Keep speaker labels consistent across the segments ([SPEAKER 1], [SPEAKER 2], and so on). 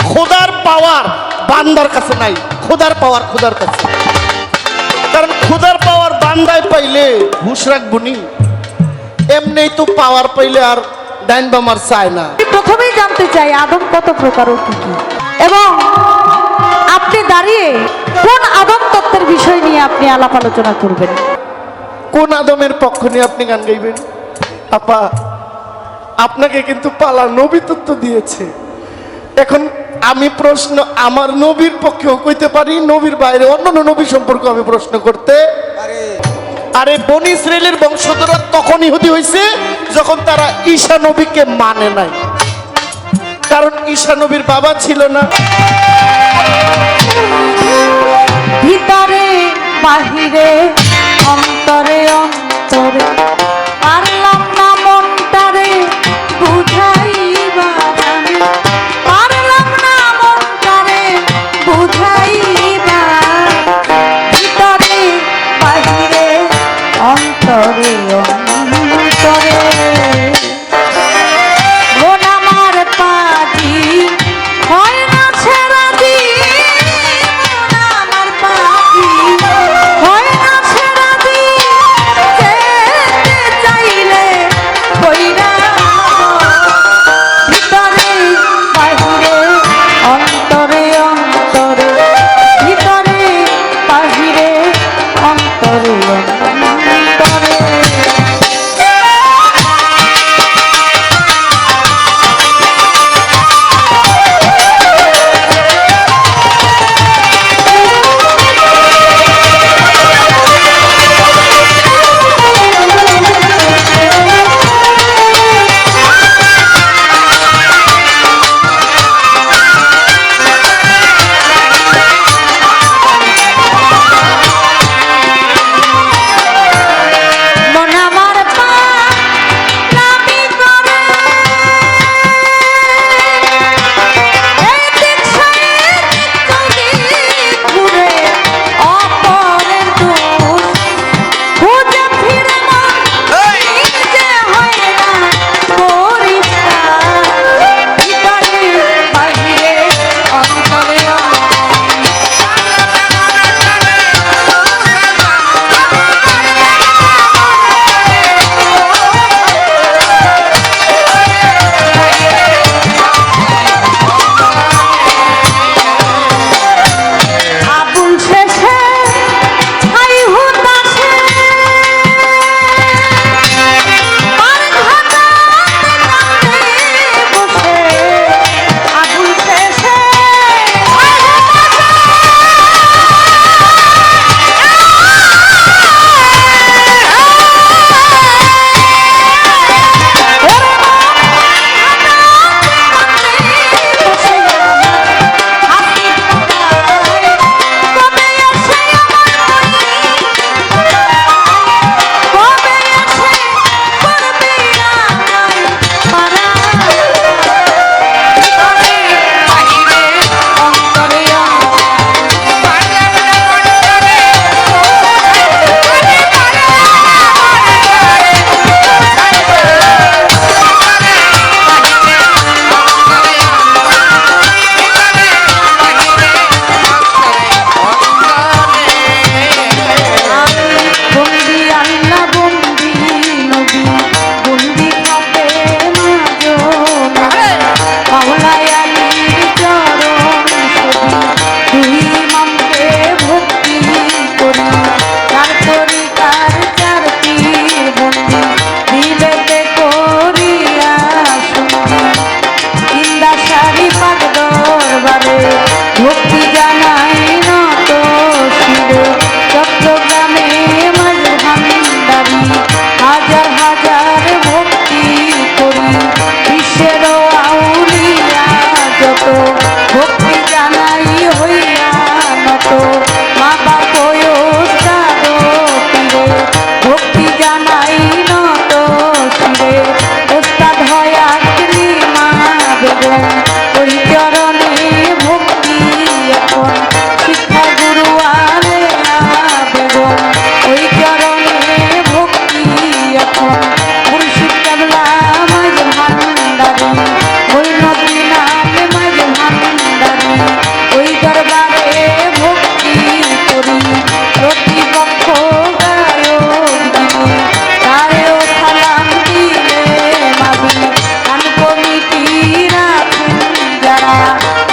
[SPEAKER 1] খোদার পাওয়ার বান্দার কাছে নাই, খোদার পাওয়ার খোদার কাছে। কারণ খোদার পাওয়ার বান্দায় পাইলে হুশ রাখবনি, এমনি তো পাওয়ার পাইলে আর ডাইন বামার চায় না।
[SPEAKER 2] প্রথমেই জানতে চাই আদম কত প্রকার ও কি কি, এবং আপনি দাঁড়িয়ে কোন আদম তত্ত্বের বিষয় নিয়ে আপনি আলাপ আলোচনা করবেন?
[SPEAKER 1] কোন আদমের পক্ষ নিয়ে আপনি গান গাইবেন? আপা, আপনাকে কিন্তু পালা নবী তত্ত্ব দিয়েছে। এখন আমি প্রশ্ন আমার নবীর পক্ষেও কইতে পারি, নবীর বাইরে অন্যান্য নবী সম্পর্কে আমি প্রশ্ন করতে। আরে বনি ইসরাইলের বংশধররা তখন ইহুদি হয়েছে যখন তারা ঈসা নবীকে মানে নাই, কারণ ঈসা নবীর বাবা ছিল না।
[SPEAKER 2] ভিতরে বাহিরে অন্তরে অন্তরে পারলাম না মনটারে বুঝাইবার, আমি পারলাম না মনটারে বুঝাইবার। ভিতরে বাহিরে অন্তরে অন্তরে মন আমার পাখি হয় না ছেড়া দি, মন আমার পাখি হয় না ছেড়া দি, যে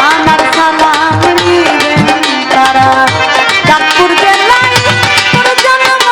[SPEAKER 2] আমার সালাম নিবেন তারা চাঁদপুর জেলায় তোর জন্ম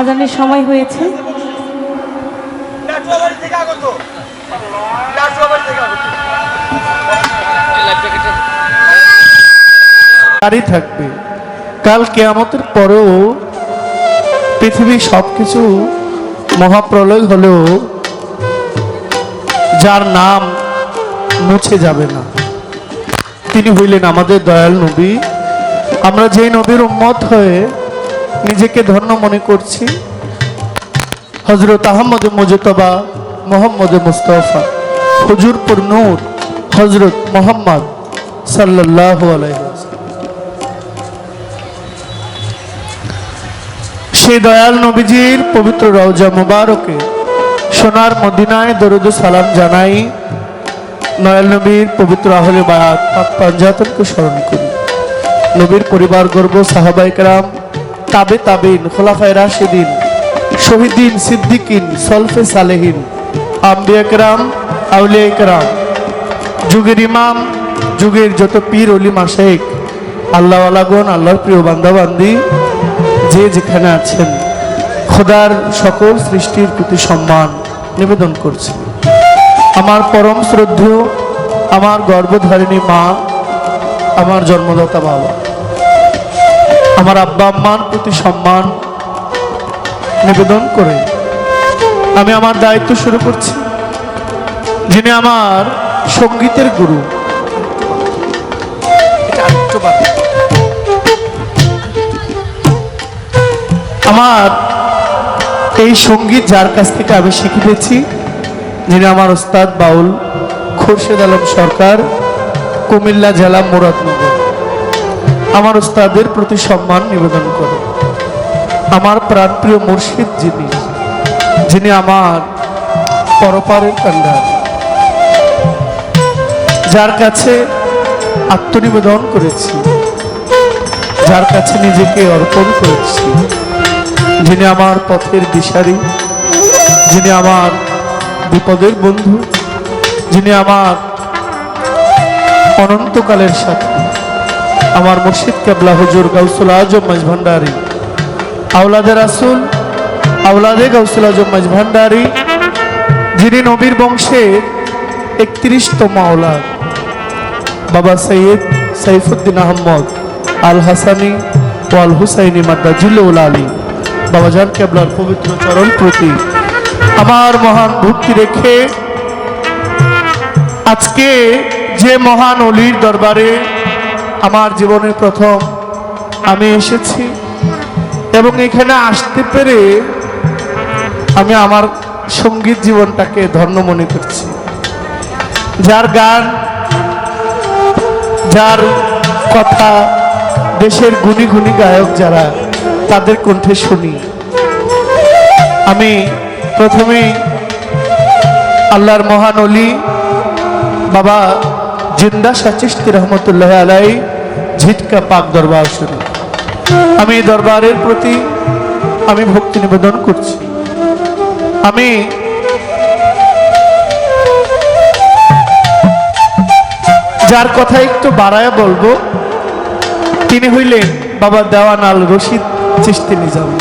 [SPEAKER 2] আজানের সময় হয়েছে।
[SPEAKER 1] জারি থাকবে। কাল কিয়ামতের পরেও পৃথিবীর সবকিছু মহাপ্রলয় হলেও যার নাম মুছে যাবে না তিনি হইলেন আমাদের দয়াল নবী। আমরা যে নবীর উম্মত হয়ে নিজেকে ধন্য মনে করছি। হজরত আহমদ মুজতবা মোহাম্মদ মুস্তফা হুজুরপুর নূর হজরত মোহাম্মদ সাল্লাল্লাহু আলাইহি ওয়াসাল্লাম, সেই দয়াল নবীজির পবিত্র রওজা মুবারকে সোনার মদিনায় দরুদ ও সালাম জানাই। দয়াল নবীর পবিত্র আহলে বায়াত পাক পাঞ্জাতনকে স্মরণ করি। নবীর পরিবার গর্ব সাহাবায়ে কেরাম, তাবে তাবিন, খোলাফায়ে রাশিদিন, শহীদিন, সিদ্দিকিন, সলফে সালেহিন, আম্বিয়া কেরাম, আউলিয়া কেরাম, যুগের ইমাম, যুগের যত পীর ওলি মাশায়েখ, আল্লাহ আলাগন, আল্লাহর প্রিয় বান্দা বান্দি, যে যেখানে আছেন, খোদার সকল সৃষ্টির প্রতি সম্মান নিবেদন করছি। আমার পরম শ্রদ্ধেয়, আমার গর্ভধারিণী মা, আমার জন্মদাতা বাবা, আমার আব্বা আম্মার প্রতি সম্মান নিবেদন করে আমি আমার দায়িত্ব শুরু করছি। যিনি আমার সঙ্গীতের গুরু, আমার এই সঙ্গীত যার কাছ থেকে আমি শিখেছি, যিনি আমার ওস্তাদ বাউল খুরশেদ আলম সরকার, কুমিল্লা জেলা মুরাদনগর, আমার ওস্তাদের প্রতি সম্মান নিবেদন করে। আমার প্রাণপ্রিয় মুর্শিদ যিনি, যিনি আমার পরপারের কান্ডার, যার কাছে আত্মনিবেদন করেছি, যার কাছে নিজেকে অর্পণ করেছি, যিনি আমার পথের দিশারি, যিনি আমার বিপদের বন্ধু, যিনি আমার অনন্তকালের সাথী, আমার মুর্শিদ কেবলা হুজুর গাউসুল আজম মাঝ ভান্ডারী, আওলাদে রাসূল, আওলাদে গাউসুল আজম মাঝ ভান্ডারী, যিনি নবীর বংশের 31তম আওলাদ, বাবা সৈয়দ সাইফুদ্দিন আহমদ আল হাসানি ও আল হুসাইনি মাদ্দাজিল্লুল আলী বাবাজান কেবলার পবিত্র চরণ প্রতি আমার মহান ভক্তি রেখে আজকে যে মহান অলির দরবারে আমার জীবনের প্রথম আমি এসেছি এবং এখানে আসতে পেরে আমি আমার সঙ্গীত জীবনটাকে ধন্য মনে করছি। যার গান, যার কথা দেশের গুণী গুণী গায়ক যারা, তাদের কণ্ঠে শুনি। আমি প্রথমেই আল্লাহর মহান অলি বাবা জিন্দা শাহ চিশতি রহমতুল্লাহ আলাইহি ঝিটকা পাক দরবার শুনি। আমি দরবারের প্রতি আমি ভক্তি নিবেদন করছি। আমি যার কথা একটু বাড়ায় বলবো, তিনি হইলেন বাবা দেওয়ান আল রশিদ চিশতি নিজামী।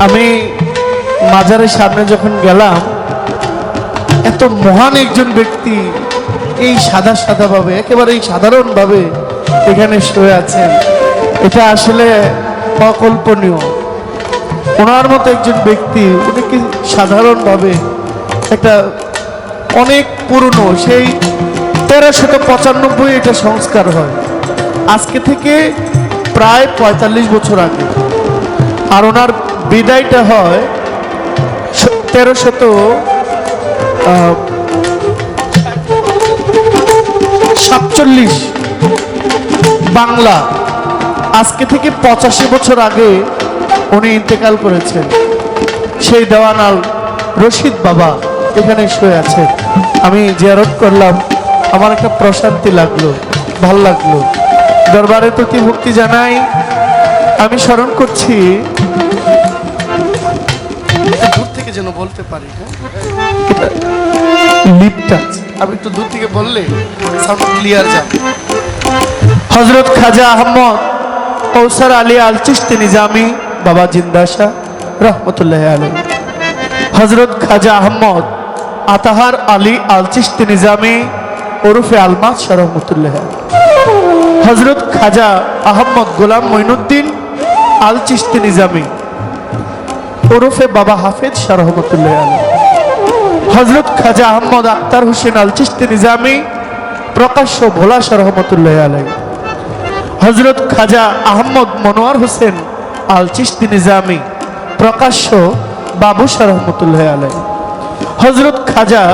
[SPEAKER 1] আমি মাজারের সামনে যখন গেলাম, এত মহান একজন ব্যক্তি এই সাদা সাদা ভাবে, একেবারে এই সাধারণ ভাবে এখানে শুয়ে আছেন, এটা আসলে অকল্পনীয়। ওনার মতো একজন ব্যক্তি, উনি কি সাধারণ ভাবে একটা অনেক পুরনো, সেই 1395 এটা সংস্কার হয়, আজকে থেকে প্রায় 45 বছর আগে। আর ওনার বিদায়টা হয় 1347 বাংলা। আজকে থেকে 85 বছর আগে উনি ইন্তেকাল করেছেন। সেই দেওয়ান আল রশিদ বাবা এখানে শুয়ে আছে। আমি জিয়ারত করলাম, আমার একটা প্রশান্তি লাগলো, ভাল লাগলো। দরবারের প্রতি ভক্তি জানাই। আমি স্মরণ করছি, দূর থেকে যেন বলতে পারি, লিপটা আমি একটু দূর থেকে বললে সাউন্ড ক্লিয়ার যাবে। হযরত খাজা আহমদ কৌসার আলী আল চিশতি নিজামী বাবা জিন্দা শাহ রহমতুল্লাহ আলাইহি, হযরত খাজা আহমদ আতাহার আলী আল চিশতি নিজামী ওরফে আলমাস শাহ রহমতুল্লাহ, হযরত খাজা আহমদ গোলাম মঈনুদ্দিন আল চিশতি নিজামী ওরফে বাবা হাফেজ শাহ রহমতুল্লাহ আলাইহি, হযরত খাজা আহমদ আখতার হোসেন আল চিশতি নিজামী প্রকাশ্য ভোলা শাহ রহমতুল্লাহ আলাইহি, হযরত খাজা আহমদ মনোয়ার হোসেন আল চিশতি নিজামী, প্রকাশ্য বাবুশাহ রহমতুল্লাহ আলাই। হযরত খাজা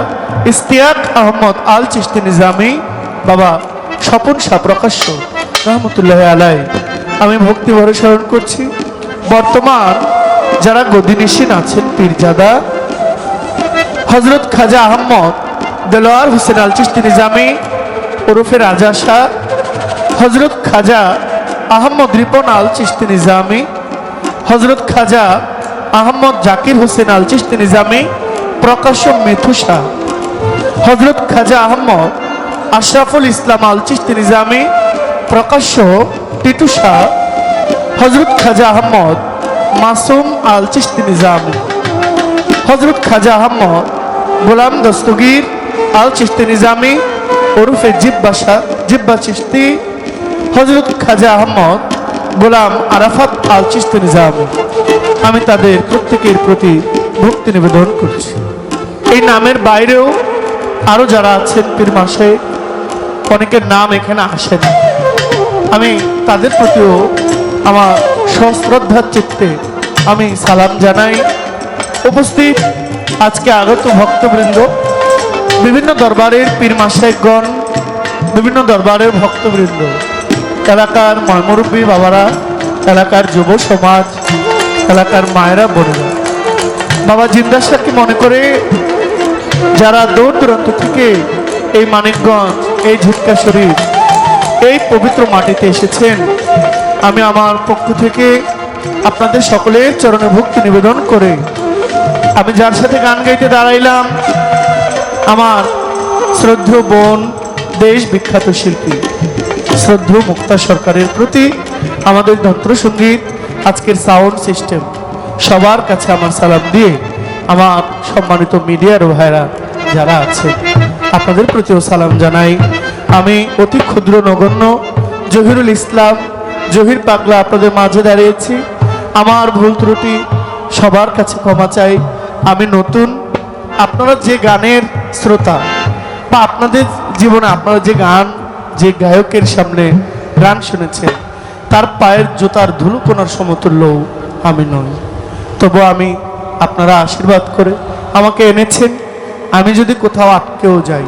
[SPEAKER 1] ইশতিয়াক আহমদ আল চিশতি নিজামী, বাবা স্বপন শাহ প্রকাশ্য রহমতুল্লাহ আলাই। আমি ভক্তি ভরে স্মরণ করছি বর্তমান যারা গদিনিশীন আছেন পীরজাদা হযরত খাজা আহমদ দেলোয়ার হোসেন আল চিশতি নিজামী ওরফে রাজা শাহ, হযরত খাজা আহমদ রিপন আল চিশতি নিজামী, হযরত খাজা আহমদ জাকির হোসেন আল চিশতি নিজামী, প্রকাশ্য মিথু শাহ, হযরত খাজা আহমদ আশরাফুল ইসলাম আল চিশতি নিজামী, প্রকাশ্য টিটু শাহ, হযরত খাজা আহমদ মাসুম আল চিশতি নিজামী, হযরত খাজা আহমদ গোলাম দস্তগীর আল চিশতি নিজামী ওরফে জিব্বা চিশতি, হযরত খাজা আহমদ গোলাম আরাফাত আল চিশতি নিজামী। আমি তাদের প্রত্যেকের প্রতি ভক্তি নিবেদন করছি। এই নামের বাইরেও আরো যারা আছেন পীর মাশায়েখ, অনেকের নাম এখানে আসে না, আমি তাদের প্রতিও আমার সশ্রদ্ধার চিত্তে আমি সালাম জানাই। উপস্থিত আজকে আগত ভক্তবৃন্দ, বিভিন্ন দরবারের পীর মাশায়েখগণ, বিভিন্ন দরবারের ভক্তবৃন্দ, এলাকার ময়মুরব্বী বাবারা, এলাকার যুব সমাজ, এলাকার মায়েরা বোনেরা, বাবা জিন্দা শাহকে মনে করে যারা দূর দূরান্ত থেকে এই মানিকগঞ্জ, এই ঝিটকা শরীফ, এই পবিত্র মাটিতে এসেছেন, আমি আমার পক্ষ থেকে আপনাদের সকলের চরণে ভক্তি নিবেদন করে আমি যার সাথে গান গাইতে দাঁড়াইলাম, আমার শ্রদ্ধেয় বোন, দেশ বিখ্যাত শিল্পী শ্রদ্ধেয় মুক্তা সরকারের প্রতি আমাদের যন্ত্রসঙ্গীত, আজকের সাউন্ড সিস্টেম, সবার কাছে আমার সালাম দিয়ে আমার সম্মানিত মিডিয়ার ভাইরা যারা আছে আপনাদের প্রতিও সালাম জানাই। আমি অতি ক্ষুদ্র নগণ্য জহিরুল ইসলাম, জহির পাগলা আপনাদের মাঝে দাঁড়িয়েছি। আমার ভুল ত্রুটি সবার কাছে ক্ষমা চাই। আমি নতুন, আপনারা যে গানের শ্রোতা বা আপনাদের জীবনে আপনারা যে গান, যে গায়কের সামনে গান শুনেছেন, তার পায়ের জুতার ধুলোকণার সমতুল্য আমি নই। তবু আমি আপনারা আশীর্বাদ করে আমাকে এনেছেন, আমি যদি কোথাও আটকেও যাই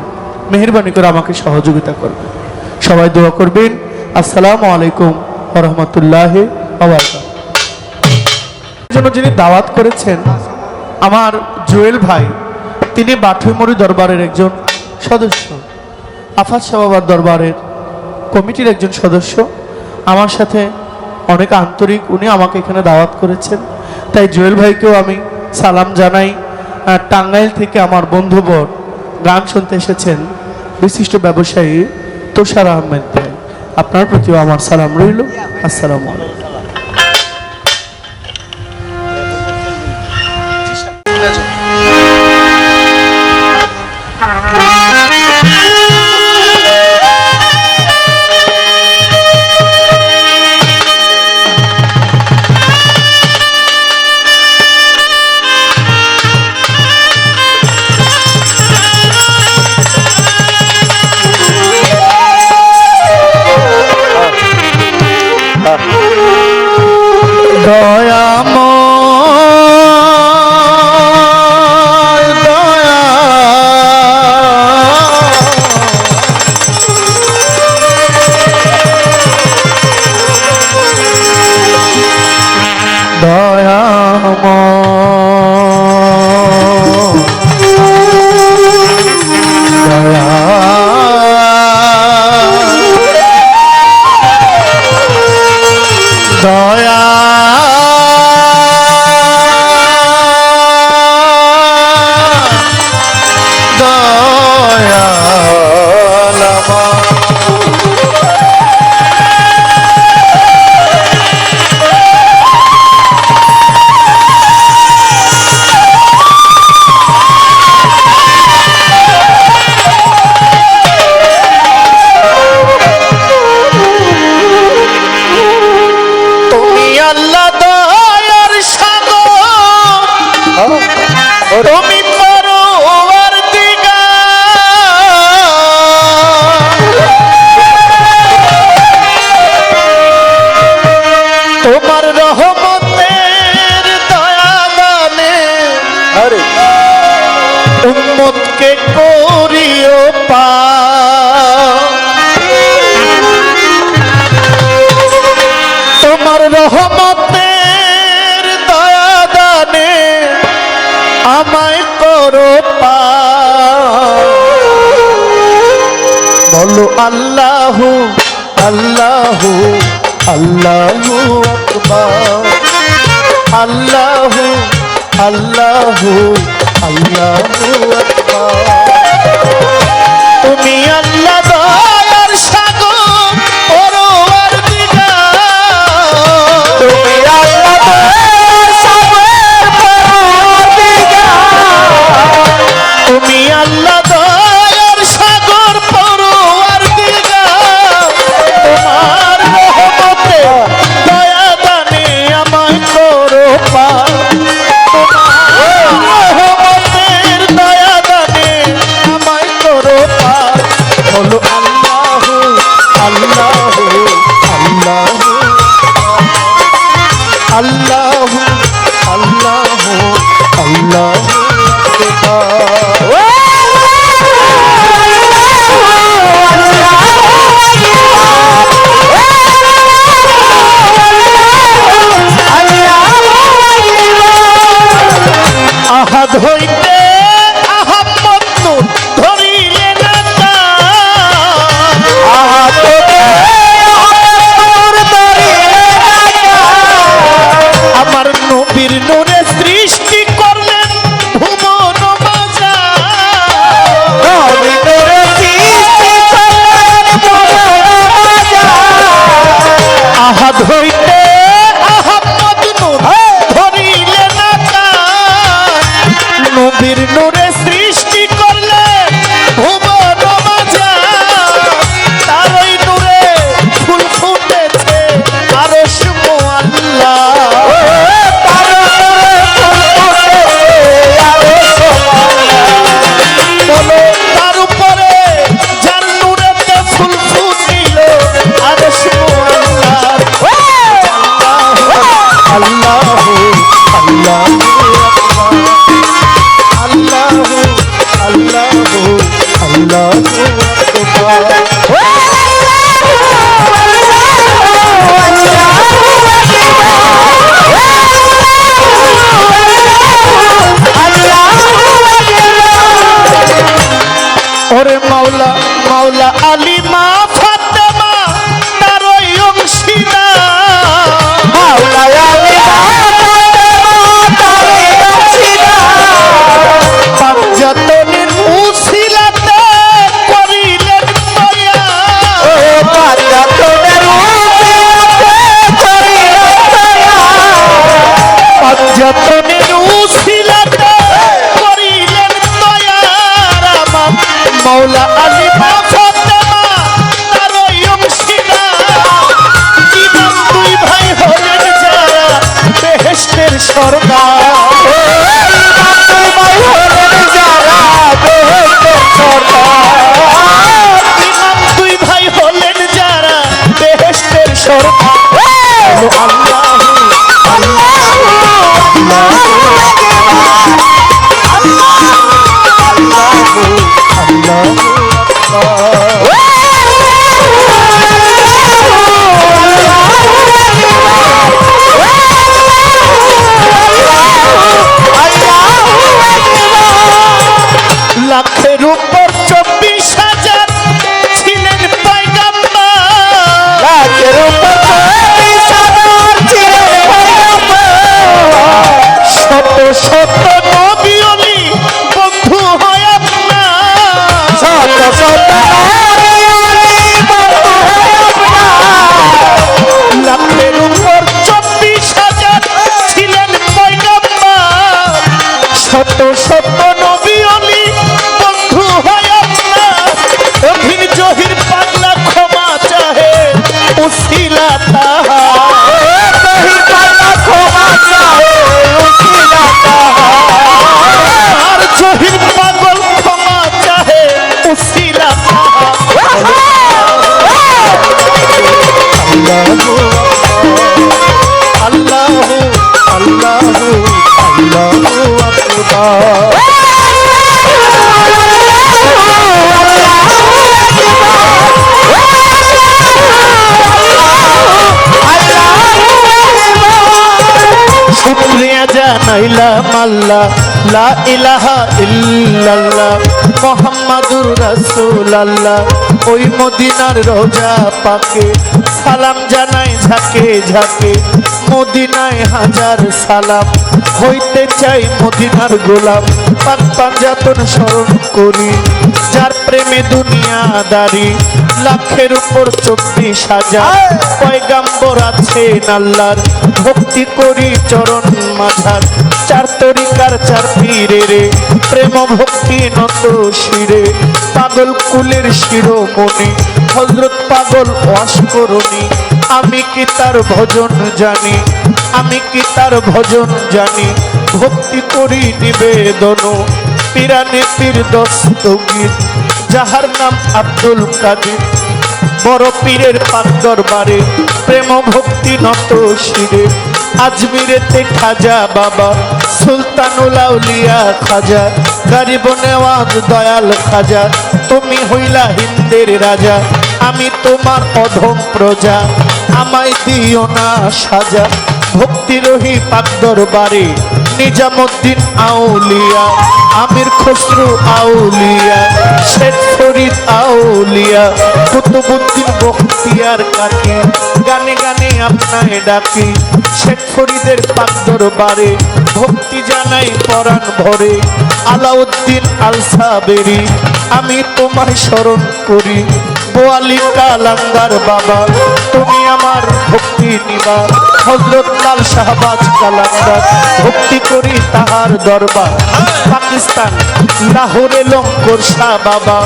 [SPEAKER 1] মেহেরবানি করে আমাকে সহযোগিতা করবেন। সবাই দোয়া করবেন। আসসালামু আলাইকুম ওয়া রাহমাতুল্লাহি ওয়া বারাকাতুহু। জন্য যিনি দাওয়াত করেছেন আমার জুয়েল ভাই, তিনি বাঠুইমুড়ি দরবারের একজন সদস্য, আফাত শাহ বাবার দরবারের কমিটির একজন সদস্য, আমার সাথে অনেক আন্তরিক, উনি আমাকে এখানে দাওয়াত করেছেন। তাই জুয়েল ভাইকেও আমি সালাম জানাই। টাঙ্গাইল থেকে আমার বন্ধুবর গান শুনতে এসেছেন বিশিষ্ট ব্যবসায়ী তুষার আহমেদ ভাই, আপনার প্রতিও আমার সালাম রইল। আসসালামু আলাইকুম। দয়াময় দয়া তোমার রহমত নবীকে করিও পা তোমার রহমতের দয়া দানে আমায় করো পা বলো আল্লাহু আল্লাহু আল্লাহু আকবার আল্লাহু আল্লাহু আল্লাহু আকবার তুমি আল্লাহ দয়ার সাগর পরওয়ারদিগার তুমি আল্লাহ দয়ার সাগর পরওয়ারদিগার তুমি আল্লাহ দয়ার সাগর পরওয়ারদিগার তোমার রহমতে দয়া দানে আমায় করো পার রহমতের দয়া দানে আমায় করো পার বলো আল্লাহু আল্লাহু আল্লাহু আল্লাহু আল্লাহু আল্লাহু আহাদ হইতে আহাম্মদ নূর ধরিলে না আহাদ হইতে আহাম্মদ ধরিলে না আমার নবীর নূরে সৃষ্টি করলেন ভুবন বাজার নবীর নূরে সৃষ্টি করলেন ভুবন বাজার আহাদ হইতে আহাম্মদ নূর ধরিলে না নবীর নূরে সৃষ্টি করলে ভুবন বাজার তার ওই নূরে ফুল ফুটেছে আরশ মুআল্লা তার নূরে ফুল ফুটেছে আরশ মুআল্লা বলো তার উপরে যার নূরেতে ফুল ফুটিল আরশ মুআল্লা আল্লাহু আল্লাহু আল্লাহু আল্লাহু আল্লাহু আকবার ওরে মাওলা মাওলা আলী মা ফাতেমা তার ওই অংশীদার মাওলা আলী মা পাঞ্জাতনের উসিলাতে করিলেন দয়া ও পাঞ্জাতনের উসিলাতে করিলেন দয়া পাঞ্জাতনের উসিলাতে করিলেন দয়া আমার মাওলা আলী মা ফাতেমা তার ওই অংশীদার ইমাম দুই ভাই হলেন যারা বেহেশতের সরদার ইমাম দুই ভাই হলেন যারা বেহেশতের সরদার আল্লাহু আল্লাহু আল্লাহু আল্লাহু লাখের উপর 24,000 ছিলেন পয়গম্বর লাখের উপর 24,000 ছিলেন পয়গম্বর শত শত নবী ওলি বন্ধু হয় আপনার শত শত নবী ওলি বন্ধু হয় আপনার লাখের উপর 24,000 ছিলেন পয়গম্বর শত শত নবী ওলি বন্ধু হয় আপনার অভিন জহির পাগলা ক্ষমা চাহে উসিলা তাহার জহির পাগলা ক্ষমা চাহে উসিলা তাহার আর জহির পাগল ক্ষমা চাহে উসিলা তাহার আল্লাহু আল্লাহু আল্লাহু আকবার জানাইলাম আল্লাহ লা ইলাহা ইল্লাল্লাহ মুহাম্মাদুর রাসূলুল্লাহ ওই মদিনার রোজা পাকে সালাম জানাই ঝাঁকে ঝাঁকে মদিনায় হাজার সালাম হইতে চাই মদিনার গোলাম পাক পাঞ্জাতন স্মরণ করি যার প্রেমে দুনিয়াদারি লাখের উপর 34,000 পয়গাম্বর আছেন আল্লাহর ভক্তি করি চরণ মাঝার চার তরিকার চার পীরের প্রেম ভক্তি নত শিরে পাগল কুলের শিরোমণি হযরত পাগল অস্করণী আমি কি তার ভজন জানি আমি কি তার ভজন জানি ভক্তি করি নিবেদন পিরানে পীর দস্তগীর যাহার নাম আব্দুল কাদের বড় পীরের পাক দরবারে প্রেম ভক্তি নত শিরে আজমিরেতে খাজা বাবা সুলতানুল আউলিয়া খাজা গরিব নেওয়াজ দয়াল খাজা তুমি হইলা হিন্দের রাজা আমি তোমার অধম প্রজা আমায় দিও না সাজা ভক্তি রহি পাক দরবারে নিজামুদ্দিন আউলিয়া আমির খসরু আউলিয়া শেখ ফরিদ আউলিয়া কুতুবুদ্দিন বখতিয়ার কাকি গানে গানে আপনায় ডাকি শেখ ফরিদের পাক দরবারে ভক্তি জানাই পরাণ ভরে আলাউদ্দিন আল সাবেরি আমি তোমায় স্মরণ করি বোয়ালি কালাঙ্গার বাবা তুমি আমার ভক্তি নিবা হযরত লাল শাহবাজ কালাঙ্গার ভক্তি করি তাহার দরবার পাকিস্তান লাহোরে লঙ্কর শাহ বাবা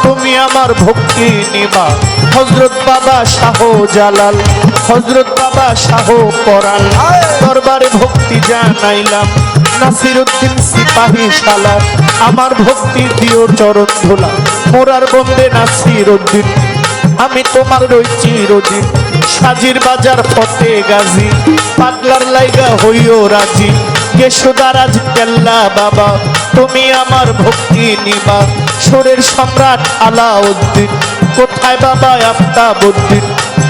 [SPEAKER 1] তুমি আমার ভক্তি নিবা হযরত বাবা শাহ জালাল হযরত বাবা শাহ পরাণ দরবারে ভক্তি জানাইলাম নাসিরউদ্দিন সিপাহী শালা আমার ভক্তি দিও চরণ ধুলা মোরার বন্দে নাসিরউদ্দিন আমি তোমার রই চিরদিন সাজির বাজার ফতে গাজী পাগলার লাইগা হইও রাজি কেশোদারাজ কেল্লা বাবা তুমি আমার ভক্তি নিবা সুরের সম্রাট আলাউদ্দিন কোথায় বাবা আফতাবউদ্দিন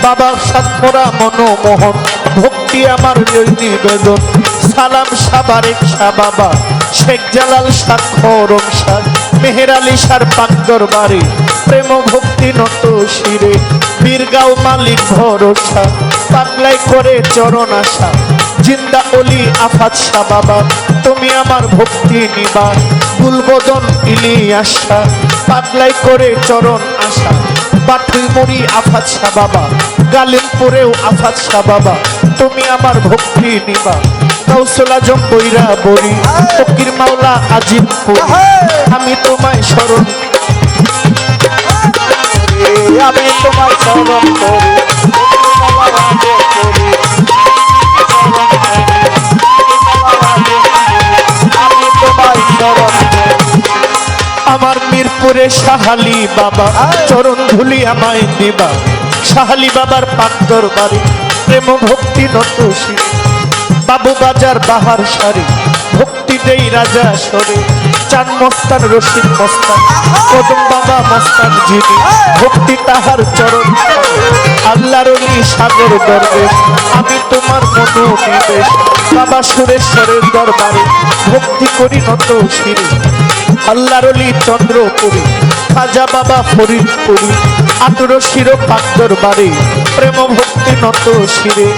[SPEAKER 1] বাবা সাতমোরা মনোমোহন ভক্তি আমার নিবেদন সালাম সাবারেক শাহ বাবা শেখ জালাল সাক্ষরম শাহ মেহের আলী শাহ পাক দরবারে প্রেম ভক্তি নত শিরে বীরগাঁও মালিক ভরসা পাগলাই করে চরণ আশা জিন্দা অলি আফাত শাহ বাবা তুমি আমার ভক্তি নিবা গুলবদন ইলিয়াস শাহ পাগলাই করে চরণ আশা বাটুই মরি আফাত শাহ বাবা গালিমপুরেও আফাত শাহ বাবা তুমি আমার ভক্তি নিবা কৌশল আজম বৈরা বরি ফকির মাওলা আজিমপুর আমি তোমায় স্মরণ আমি তোমায় স্মরণ করি আমি তোমায় স্মরণ আমার মিরপুরে শাহালি বাবা চরণ ধুলি আমায় দিবা শাহালি বাবার পাক দরবারে প্রেম ভক্তি নত শিরে বাবু বাজার বাহার সারি ভক্তি দেই রাজা সরে চান মস্তান রশিদ মস্তান কদম বাবা মস্তান যিনি ভক্তি তাহার চরণ আল্লাহর অলি সাগর দরবেশ আমি তোমার মনোনিবেশ বাবা সুরেশ্বরের দরবারে ভক্তি করি নত শিরে আল্লাহর অলি চন্দ্রপুরী খাজা বাবা ফরিদপুরী আতুর শিরো পাক দরবারে প্রেম ভক্তি নত শিরে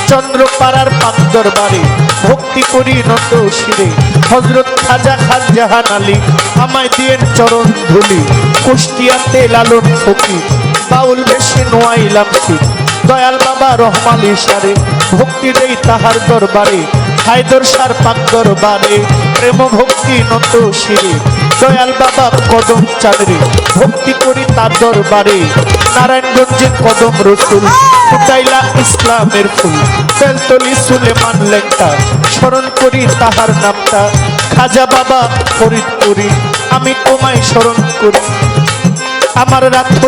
[SPEAKER 1] চন্দ্রপাড়ার পাক দরবারে ভক্তি করি নত শিরে হযরত খাজা খান জাহান আলী আমায় দিয়েন চরণ ধুলি কুষ্টিয়াতে লালন ফকির বাউল বেশি নোয়াইলাম শির দয়াল বাবা রহমান ইশারে ভক্তি দেই তাহার দরবারে হায়দর শাহ পাক দরবারে প্রেম ভক্তি নত শিরে দয়াল বাবা কদম চাঁদরে ভক্তি করি তার দরবারে নারায়ণগঞ্জের কদম রসুল ফুটাইলা ইসলামের ফুল বেলতলি সুলেমান লেংটা স্মরণ করি তাহার নামটা খাজা বাবা ফরিদপুরি আমি তোমায় স্মরণ করি আমার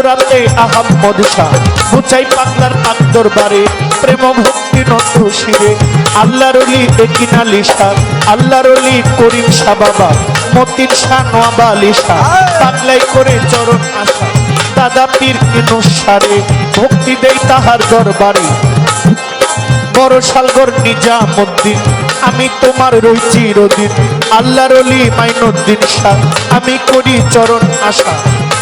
[SPEAKER 1] রাতে আহম্মদ শাহ বুচাই পাগলার পাক দরবারে প্রেম ভক্তি নত শিরে আল্লাহর অলি একিন আলী শাহ আল্লাহর অলি করিম শাহ বাবা মতিন শাহ নওয়াব আলী শাহ পাগলাই করে চরণ আশা দাদা পীর ইনুসারে ভক্তি দেই তাহার দরবারে বড় শালগর নিজামুদ্দিন আমি তোমার রই চিরদিন আল্লাহর অলি মাইনুদ্দিন শাহ আমি করি চরণ আশা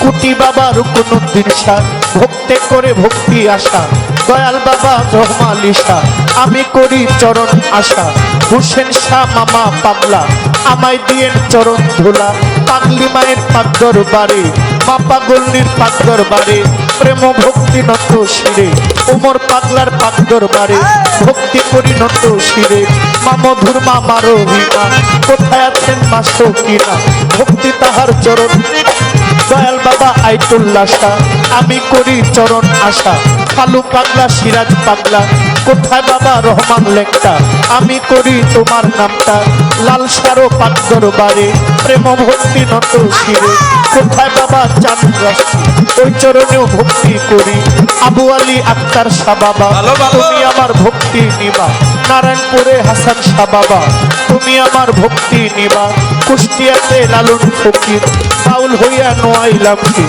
[SPEAKER 1] কুটি বাবা রুকনুদ্দিন শাহ ভক্তে করে ভক্তি আশা দয়াল বাবা রহমালি শাহ আমি করি চরণ আশা হুসেন শাহ মামা পাগলা আমায় দিয়েন চরণ ধুলা পাগলি মায়ের পাগদর বাড়ি মা পাগলনির পাগদর বাড়ি প্রেম ভক্তি নত শিরে উমর পাগলার পাগদর বাড়ি ভক্তি করি নত শিরে মা মধুর মা মারো ভিনা কোথায় আছেন মা সকিনা ভক্তি তাহার চরণ দয়াল বাবা আইতুল্লাহ শাহ আমি করি চরণ আশা কালু পাগলা সিরাজ পাগলা কোথায় বাবা রহমান লেখটা আমি করি তোমার নামটা লাল সারো পাগদর বাড়ি প্রেম ভক্তি নত শিরে কোথায় বাবা চাঁদ রাশি ওই চরণেও ভক্তি করি আবু আলী আক্তার শাহ বাবা তুমি আমার ভক্তি নিবা নারায়ণপুরে হাসান শাহ বাবা তুমি আমার ভক্তি নিবা কুষ্টিয়াতে লালন ফকির বাউল হইয়া নোয়াইলাম কি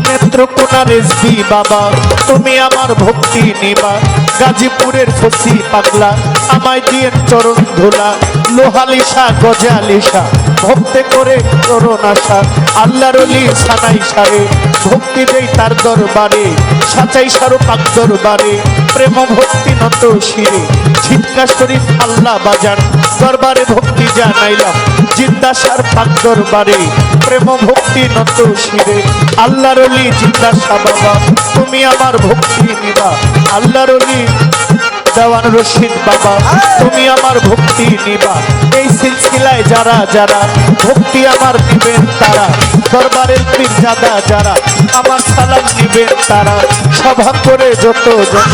[SPEAKER 1] নেত্রকোনা রেজবি বাবা তুমি আমার ভক্তি নিবা গাজীপুরের ফসি পাগলা আমায় দিয়ে চরণ ধুলা লোহালিশা গজালিশা ভক্তে করে চরণ আশা আল্লাহর অলি সানাই সারে ভক্তি দেই তার দরবারে সাচাই সারো পাক দরবারে প্রেম ভক্তি নত শিরে ছিটকা শরীফ আল্লাহ বাজান দরবারে ভক্তি জানাইলাম জিন্দাসার পাক দরবারে প্রেম ভক্তি নত শিরে আল্লাহর অলি জিন্দা শাহ বাবা তুমি আমার ভক্তি নিবা আল্লাহর অলি দেওয়ান রশিদ বাবা তুমি আমার ভক্তি নিবা এই সিলসিলায় যারা যারা ভক্তি আমার নিবেন তারা দরবারের পীর জাদা যারা আমার সালাম নিবেন তারা সভা করে যত জন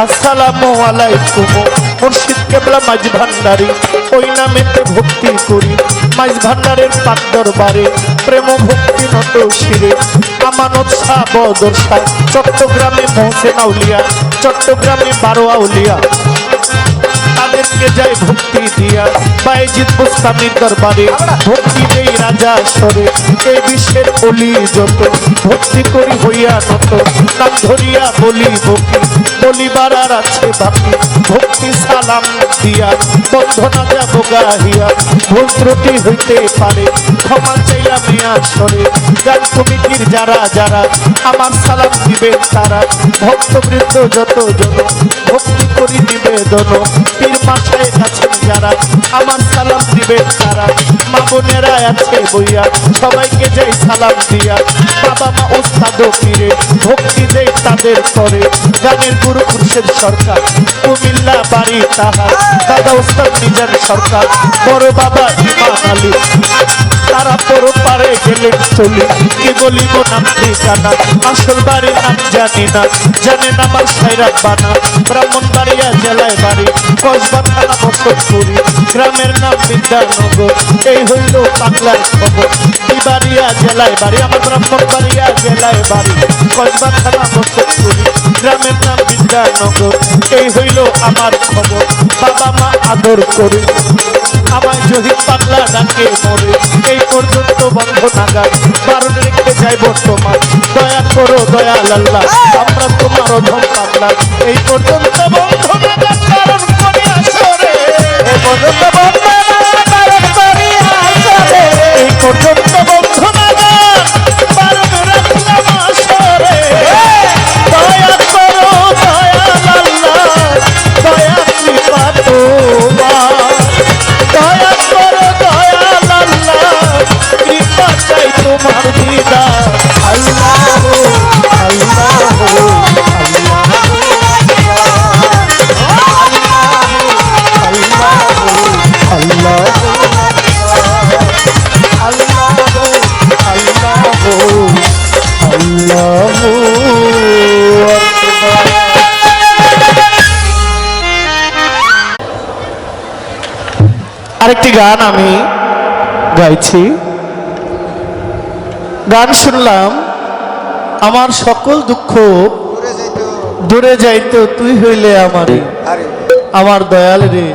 [SPEAKER 1] আসসালামু আলাইকুম মুর্শিদ কেবলা মাঝ ভান্ডারি ওই নামেতে ভক্তি করি মাঝ ভান্ডারের পাক দরবারে প্রেম ভক্তি নত শিরে আমানত শাহ বদর শাহ চট্টগ্রামে মহসেন আউলিয়া চট্টগ্রামে 12 আউলিয়া তাদেরকে যাই ভক্তি দিয়া বাইজিদ বুস্তামির দরবারে ভক্তি দেই রাজা সরে এই বিশ্বের অলি যত ভক্তি করি হইয়া নত নাম ধরিয়া বলি বকি বলিবার আর আছে বাকি ভক্তি সালাম দিয়া বন্ধনা যাব গাহিয়া ভুল ত্রুটি হইতে পারে ক্ষমা চাইয়া মিয়া সরে গান কমিটির যারা যারা আমার সালাম দিবেন তারা ভক্তবৃন্দ যত জন ভক্তি করি নিবেদন পীর মাথায় আছেন যারা আমার সালাম দিবেন তারা মা বোনেরা আছে বইয়া সবাইকে যাই সালাম দিয়া বাবা মা ওস্তাদ পীরে ভক্তি দেই তাদের করে গানের গুরু খুরশেদ সরকার কুমিল্লা বাড়ি তাহার দাদা ওস্তাদ নিজান সরকার বড় বাবা ইমান আলী তারা পরো পারে গেলে চলি কি বলিব নাম ঠিকানা আসল বাড়ির নাম জানি না জানেন আমার সাইরাত বানা ব্রাহ্মণবাড়িয়া জেলায় বাড়ি কসবা থানা বসতপুরি গ্রামের নাম বিদ্যানগর এই হইল বাংলার খবর বিবাড়িয়া জেলায় বাড়ি আমার ব্রাহ্মণবাড়িয়া জেলায় বাড়ি কসবা থানা বসতপুরি গ্রামের নাম বিদ্যানগর এই হইল আমার খবর বাবা মা আদর করে আমায় জহির পাগলা ডাকে মরে এই পর্যন্ত বন্ধ নাগাদ বারণ রেখে যাই বর্তমান দয়া করো দয়াল আল্লাহ আমরা তোমার অধম পাগলা এই পর্যন্ত বন্ধ নাগাদ বারণ করি আসরে এই পর্যন্ত বন্ধ নাগাদ বারণ করি আসরে এই পর্যন্ত বন্ধ নাগাদ বারণ রাখলাম আসরে দয়া করো দয়াল আল্লাহ দয়া কৃপা তোমার দয়া করো দয়াল আল্লাহ কৃপা চাই তোমার দিদা আল্লাহ আল্লাহ আরেকটি গান আমি গাইছি গান শুনলাম আমার সকল দুঃখ দূরে যাইতো তুই হইলে আমারে আমার দয়াল রে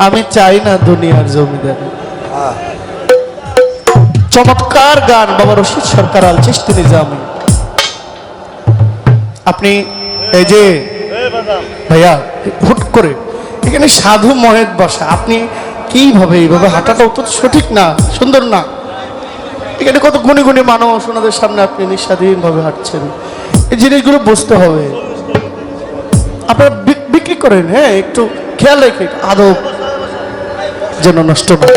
[SPEAKER 1] আমি চাই না দুনিয়ার জমিদারি চমৎকার গান বাবা রশিদ সরকার আল চিশতি নিজামী আপনি এই যে ভাইয়া হুট করে এখানে সাধু মহেশ বসা, আপনি কিভাবে এইভাবে হাঁটাটাও তো সঠিক না, সুন্দর না। এখানে কত গুণী গুণী মানুষ, ওনাদের সামনে আপনি নিঃস্বাধীনভাবে হাঁটছেন, এই জিনিসগুলো বুঝতে হবে। আপনারা বিক্রি করেন, হ্যাঁ, একটু খেয়াল রেখে, আদব যেন নষ্ট না।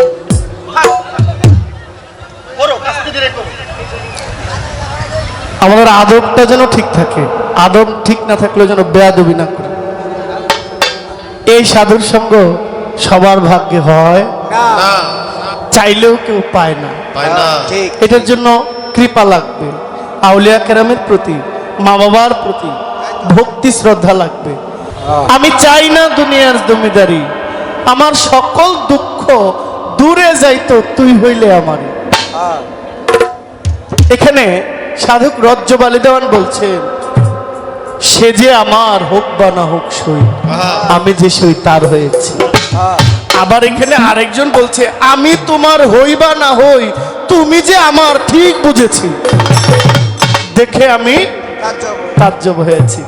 [SPEAKER 1] আমাদের আদবটা যেন ঠিক থাকে, আদব ঠিক না থাকলে যেন বেয়াদবি না করে। এই সাধুর সঙ্গ সবার ভাগ্যে হয়
[SPEAKER 3] না,
[SPEAKER 1] চাইলেও কেউ পায় না।
[SPEAKER 3] পায় না। ঠিক।
[SPEAKER 1] এটার জন্য কৃপা লাগবে, আউলিয়া কেরামের প্রতি, মা বাবার প্রতি ভক্তি শ্রদ্ধা লাগবে। আমি চাই না দুনিয়ার জমিদারি, আমার সকল দুঃখ দূরে যাইতো তুই হইলে আমার। এখানে সাধক রজ্জবালি দেওয়ান বলছেন, সে যে আমার হোক বা না হোক সই, আমি যে সই তার হয়েছি। আবার এখানে আরেকজন বলছে, আমি তোমার হই বা না হই, তুমি যে আমার ঠিক বুঝেছি, দেখে আমি তাজ্জব হয়েছি।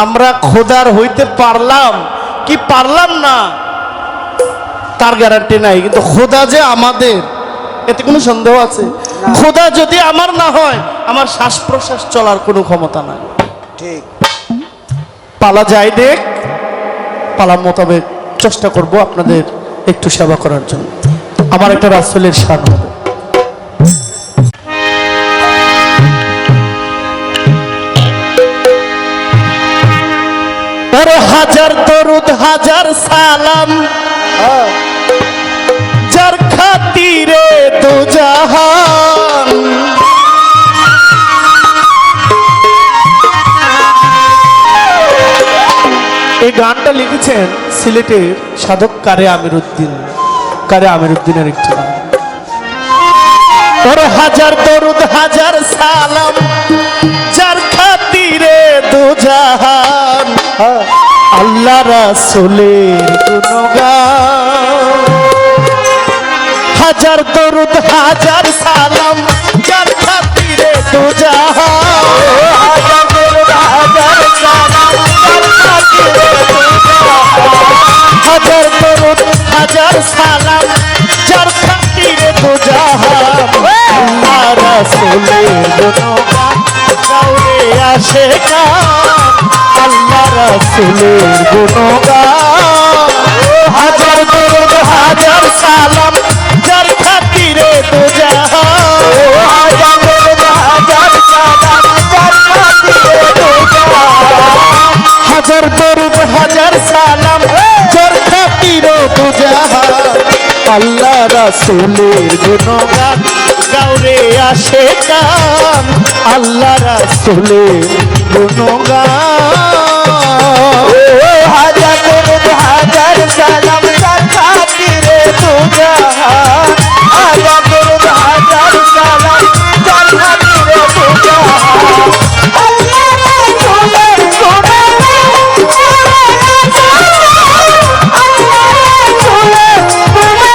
[SPEAKER 1] আমরা খোদার হইতে পারলাম কি পারলাম না তার গ্যারান্টি নাই, কিন্তু খোদা যে আমাদের, এতে কোনো সন্দেহ আছে? খোদা যদি আমার না হয়, আমার শ্বাস প্রশ্বাস চলার কোনো ক্ষমতা নাই।
[SPEAKER 3] ঠিক।
[SPEAKER 1] পালা যায় দেখ, পালা মোতাবেক চেষ্টা করব আপনাদের একটু সেবা করার জন্য। আমার একটা রাসূলের শান হবে। ওরে হাজার দরুদ হাজার সালাম, যার খাতিরে দু জাহান, এই গানটা লিখেছেন সিলেটের সাধক কারে আমিরউদ্দিন। কারে আমিরউদ্দিনের একটি গান। ওর হাজার দরুদ হাজার সালাম, যার খাতিরে দু জাহান, আল্লাহ রাসূলের গুণগান। হাজার দরুদ হাজার সালাম, যার খাতিরে দু জাহান, হাজার দরুদ হাজার সালাম, যার খাতিরে দু জাহান, হাজার দরুদ হাজার সালাম, যার খাতিরে দু জাহান, আল্লাহ রাসূলের গুণগান গাওরে আশিকান, আল্লাহ রাসূলের গুণগান। হাজার দরুদ হাজার সালাম, যার খাতিরে দু জাহান, হাজার দরুদ হাজার সালাম, যার খাতিরে দু জাহান, হাজার দরুদ হাজার সালাম, যার খাতিরে দু জাহান, আল্লাহ রাসূলের গুণগান গাওরে আশিকান, আল্লাহ রাসূলের গুণগান। হাজার দরুদ হাজার সালাম, যার খাতিরে দু জাহান, হাজার দরুদ হাজার সালাম, যার খাতিরে দু জাহান, আল্লাহ রাসূলের গুণগান, আল্লাহ রাসূলের গুণগান।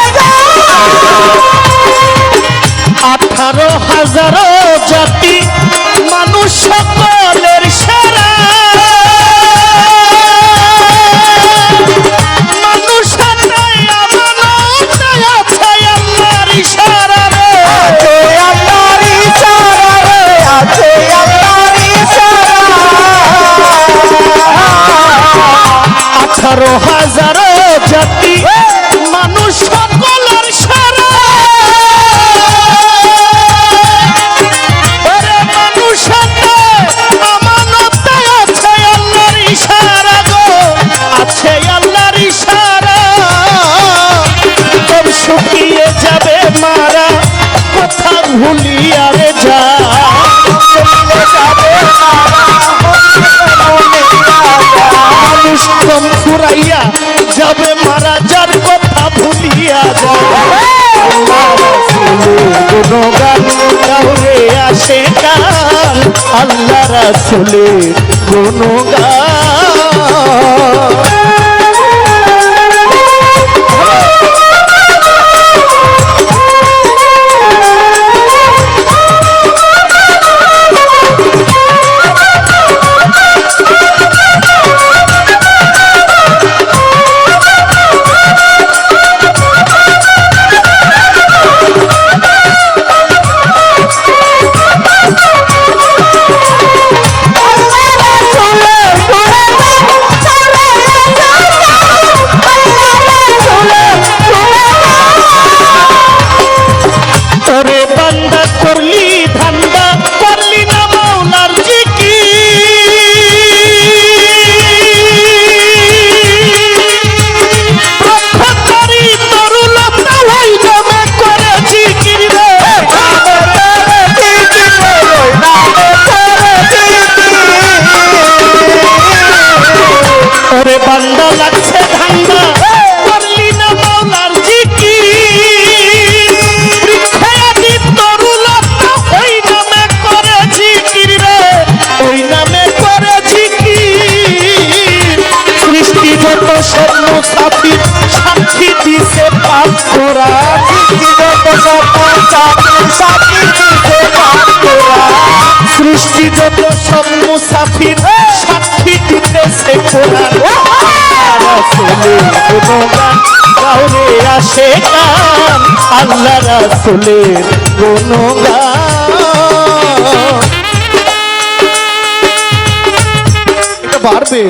[SPEAKER 1] 18,000 জাতি মানুষ সকলের সেরা, মানুষ হাতায় আমানতে আছে আল্লাহর ইশারা রে, আছে আল্লাহর ইশারা রে, আছে আল্লাহর ইশারা। 18,000 জাতি মানুষ সকলের সেরা, শুকিয়ে যাবে মারা কথা ভুলিয়া রে যা, মানুষ কম ফুরাইয়া যাবে মারা যার কথা ভুলিয়া যা। আল্লাহ রাসূলের গুণগান গাওরে আশিকান, আল্লাহ রাসূলের গুণগান। দিছে পাপ করা, সৃষ্টি যত সব মুসাফির দিছে পাপ করা, সৃষ্টি যত সব মুসাফির সাক্ষী দিতেছে কোরআন। রাসূলের গুণগান গাওরে আসে গান, আল্লাহ রাসূলের গুণগান। এটা বাড়বে।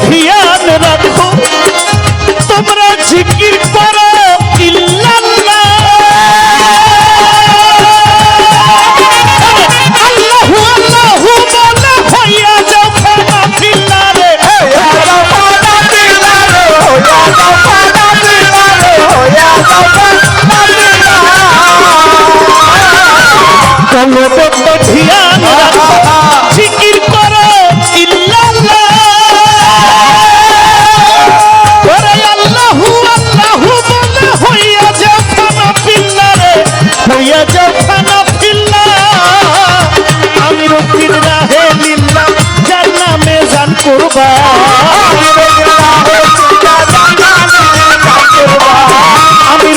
[SPEAKER 1] ধিয়ান রাখো তোমরা জিকির করো ইল্লাল্লাহ, আল্লাহু আল্লাহু বলে হইয়া যাও ফানা ফিল্লারে, হইয়া যাও ফানা ফিল্লারে, হইয়া যাও ফানা ফিল্লারে, হইয়া যাও ফানা ফিল্লারে। কলবত ধিয়ান রাখো জিকির করো ইল্লাল্লাহ, আমি রক্তির রাহে লিল্লাহ যার নামে জান কুরবা, আমি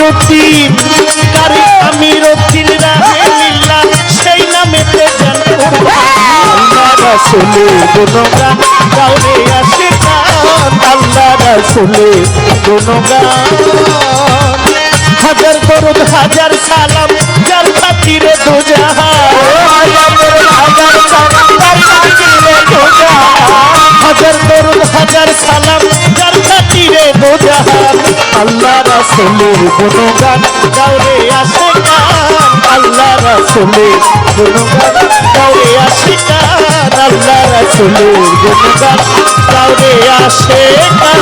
[SPEAKER 1] রক্তির রাহে লিল্লাহ সেই নামেতে জান কুরবা। আল্লাহ রাসূলের গুণগান গাওরে আসে গান, আল্লাহ রাসূলের গুণগান। হাজার দরুদ হাজার সালাম যার খাতিরে দু জাহান, হাজার দরুদ হাজার সালাম যার খাতিরে দু জাহান, হাজার দরুদ হাজার সালাম যার খাতিরে দু জাহান। আল্লাহ রাসূলের গুণগান গাওরে আসে গান, আল্লাহ রাসূলের গুণগান গাওরে আসে গান, আল্লাহ রাসূলের গুণগান গাওরে আসে গান,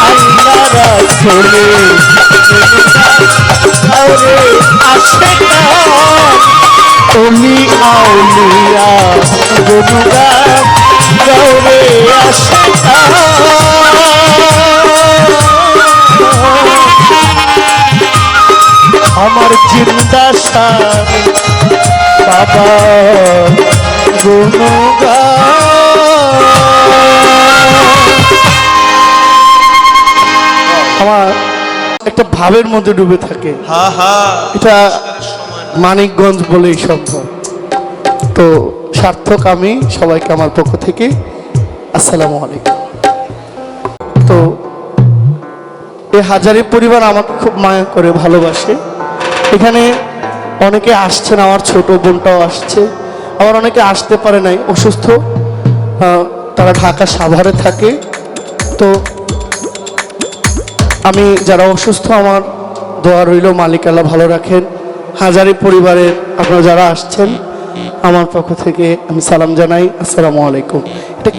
[SPEAKER 1] আল্লাহ রাসূলের গাওরে আসে গান। ওলি আউলিয়া গুণগান গাওরে আসে গান। আমার জিন্দা শান বাবা গুণগান। আমার একটা ভাবের মধ্যে ডুবে থাকে, এটা মানিকগঞ্জ বলেই সম্ভব। তো সার্থক আমি সবাইকে আমার পক্ষ থেকে আসসালামু আলাইকুম। তো এই হাজারি পরিবার আমাকে খুব মায়া করে ভালোবাসে। এখানে অনেকে আসছেন, আমার ছোট বোনটাও আসছে, আবার অনেকে আসতে পারে নাই, অসুস্থ, তারা ঢাকা সাভারে থাকে। তো আমি যারা অসুস্থ আমার দোয়া রইল, মালিক আল্লাহ ভালো রাখেন। হাজারি পরিবারের আপনারা যারা আসছেন আমার পক্ষ থেকে আমি সালাম জানাই, আসসালামু আলাইকুম। এটা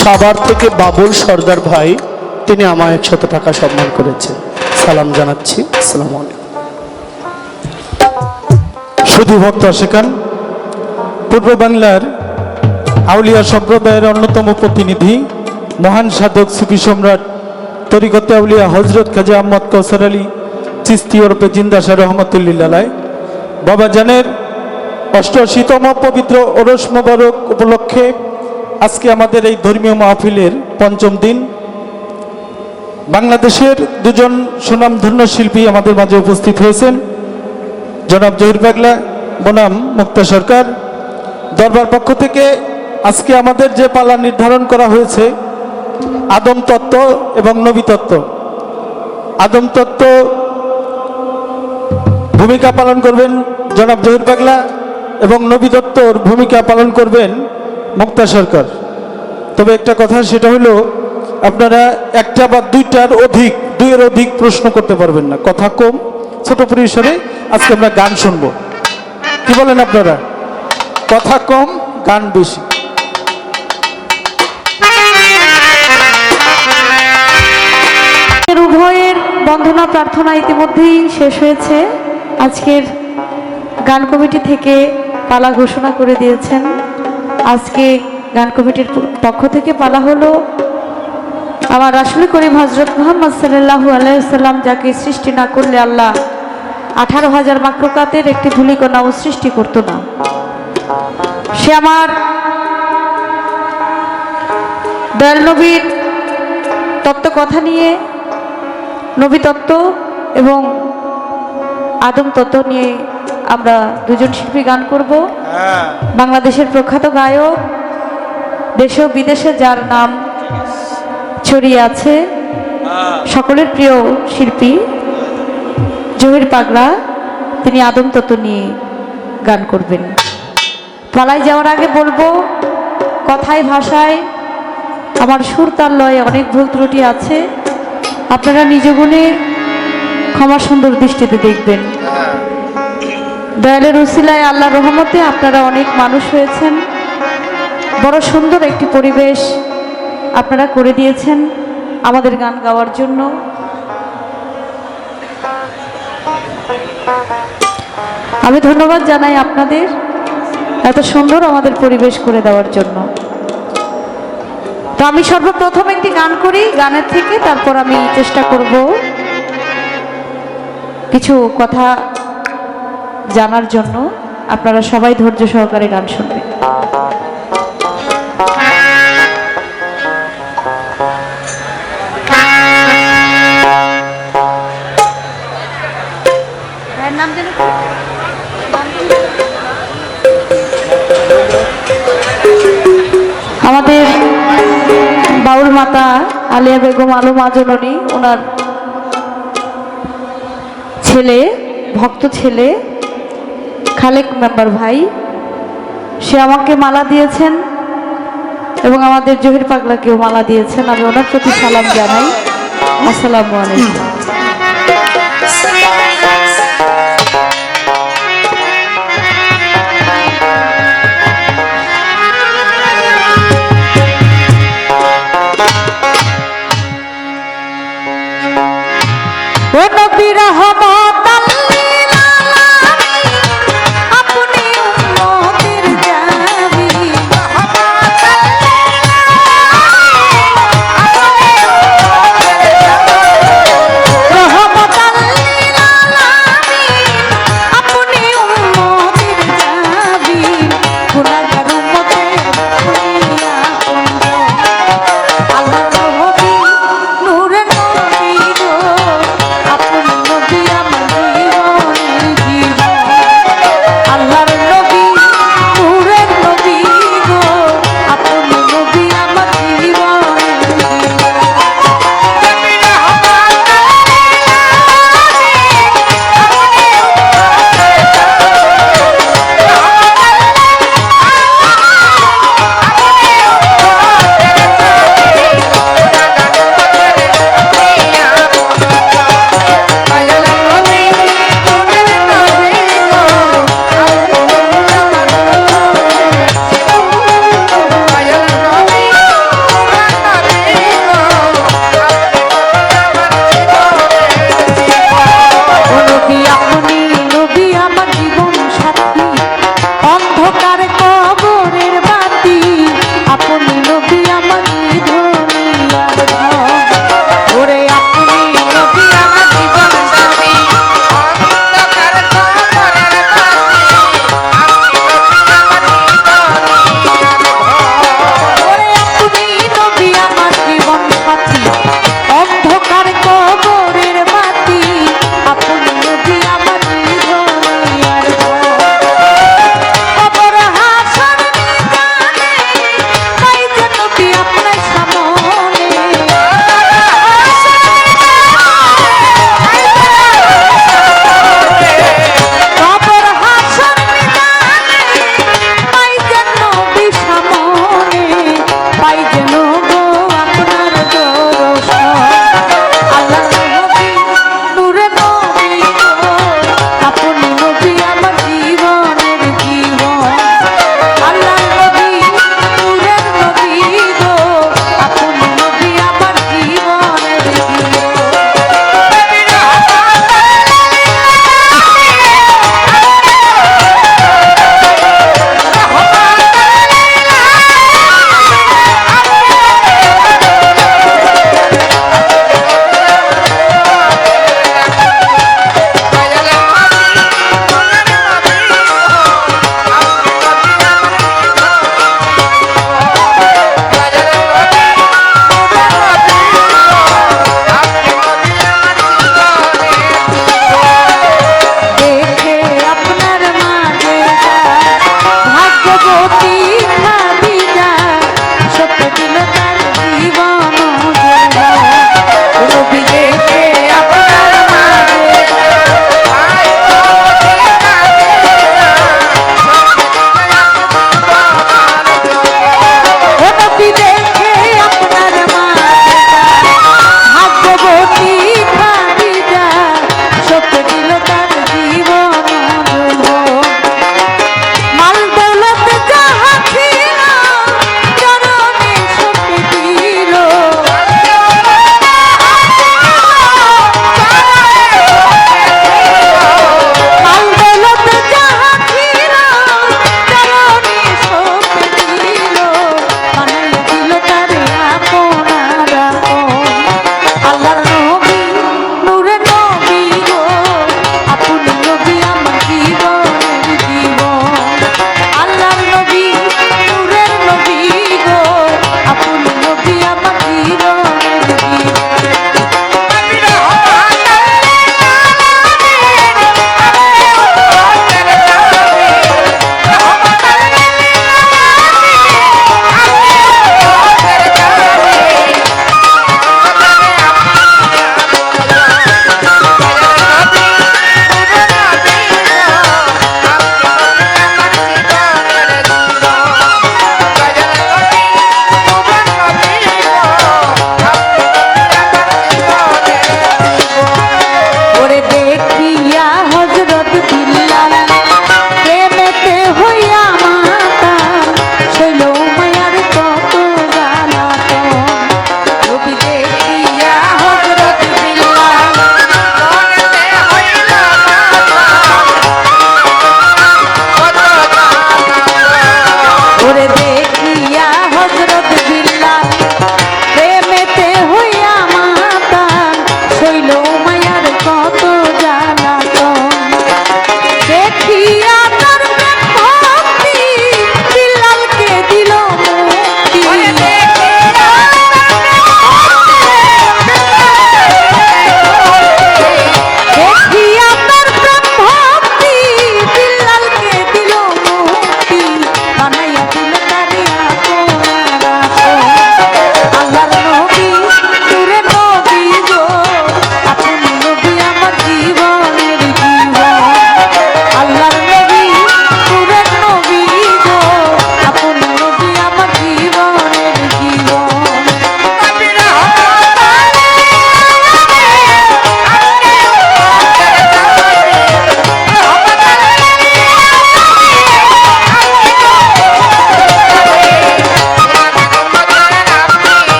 [SPEAKER 1] সাভার থেকে বাবুল সর্দার ভাই, তিনি আমায় 100 টাকা সম্মান করেছেন, সালাম জানাচ্ছি, আসসালামু আলাইকুম।
[SPEAKER 3] শুধু ভক্ত আশিকান পূর্ব বাংলার আউলিয়া সম্প্রদায়ের অন্যতম প্রতিনিধি মহান সাধক সুফি সম্রাট তরিকতে আউলিয়া হজরত খাজা আহমদ কৌসার আলী চিস্তি ওরফে জিন্দা শাহ রহমতুল্লাহ বাবা জানের 88তম পবিত্র ওরস মোবারক উপলক্ষে আজকে আমাদের এই ধর্মীয় মাহফিলের পঞ্চম দিন। বাংলাদেশের দুজন সুনামধন্য শিল্পী আমাদের মাঝে উপস্থিত হয়েছেন, জনাব জহির পাগলা বনাম মুক্তা সরকার। দরবার পক্ষ থেকে আজকে আমাদের যে পালা নির্ধারণ করা হয়েছে আদম তত্ত্ব এবং নবী তত্ত্ব। আদম তত্ত্ব ভূমিকা পালন করবেন জনাব জহির পাগলা এবং নবী তত্ত্বর ভূমিকা পালন করবেন মুক্তা সরকার। তবে একটা কথা, সেটা হলো আপনারা একটা বা দুইয়ের অধিক প্রশ্ন করতে পারবেন না, কথা কম, ছোট পরিসরে আজকে আমরা গান শুনবো। কি বলেন আপনারা? কথা কম, গান বেশি।
[SPEAKER 2] উভয়ের বন্দনা প্রার্থনা ইতিমধ্যেই শেষ হয়েছে। আজকের গান কমিটি থেকে পালা ঘোষণা করে দিয়েছেন। আজকে গান কমিটির পক্ষ থেকে পালা হলো আমার রাসূল করিম হযরত মুহাম্মদ সাল্লাল্লাহু আলাইহি ওয়াসাল্লাম, যাকে সৃষ্টি না করলে আল্লাহ 18,000 মাকলুকাতের একটি ধূলিকণাও সৃষ্টি করতো না। সে আমার দয়াল নবীর তত্ত্ব কথা নিয়ে, নবী তত্ত্ব এবং আদম তত্ত্ব নিয়ে আমরা দুজন শিল্পী গান করব। বাংলাদেশের প্রখ্যাত গায়ক, দেশে ও বিদেশে যার নাম ছড়িয়ে আছে, সকলের প্রিয় শিল্পী জহির পাগলা, তিনি আদম তত্ত্ব নিয়ে গান করবেন। পালায় যাওয়ার আগে বলবো, কথায় ভাষায় আমার সুর তাল লয়ে অনেক ভুল ত্রুটি আছে, আপনারা নিজ গুণে ক্ষমা সুন্দর দৃষ্টিতে দেখবেন। দয়ালের উসিলায় আল্লাহর রহমতে আপনারা অনেক মানুষ হয়েছেন, বড় সুন্দর একটি পরিবেশ আপনারা করে দিয়েছেন আমাদের গান গাওয়ার জন্য। আমি ধন্যবাদ জানাই আপনাদের এত সুন্দর আমাদের পরিবেশ করে দেওয়ার জন্য। তো আমি সর্বপ্রথম একটি গান করি, গানের থেকে তারপর আমি চেষ্টা করব কিছু কথা জানার জন্য। আপনারা সবাই ধৈর্য সহকারে গান শুনবেন। আমাদের বাউল মাতা আলিয়া বেগম আলু মা জননী, ওনার ছেলে, ভক্ত ছেলে খালেক মেম্বার ভাই, সে আমাকে মালা দিয়েছেন এবং আমাদের জহির পাগলাকেও মালা দিয়েছেন। আমি ওনার প্রতি সালাম জানাই। আসসালামু আলাইকুম। ও নবী রহমত আপনি উম্মতের জাবি, ও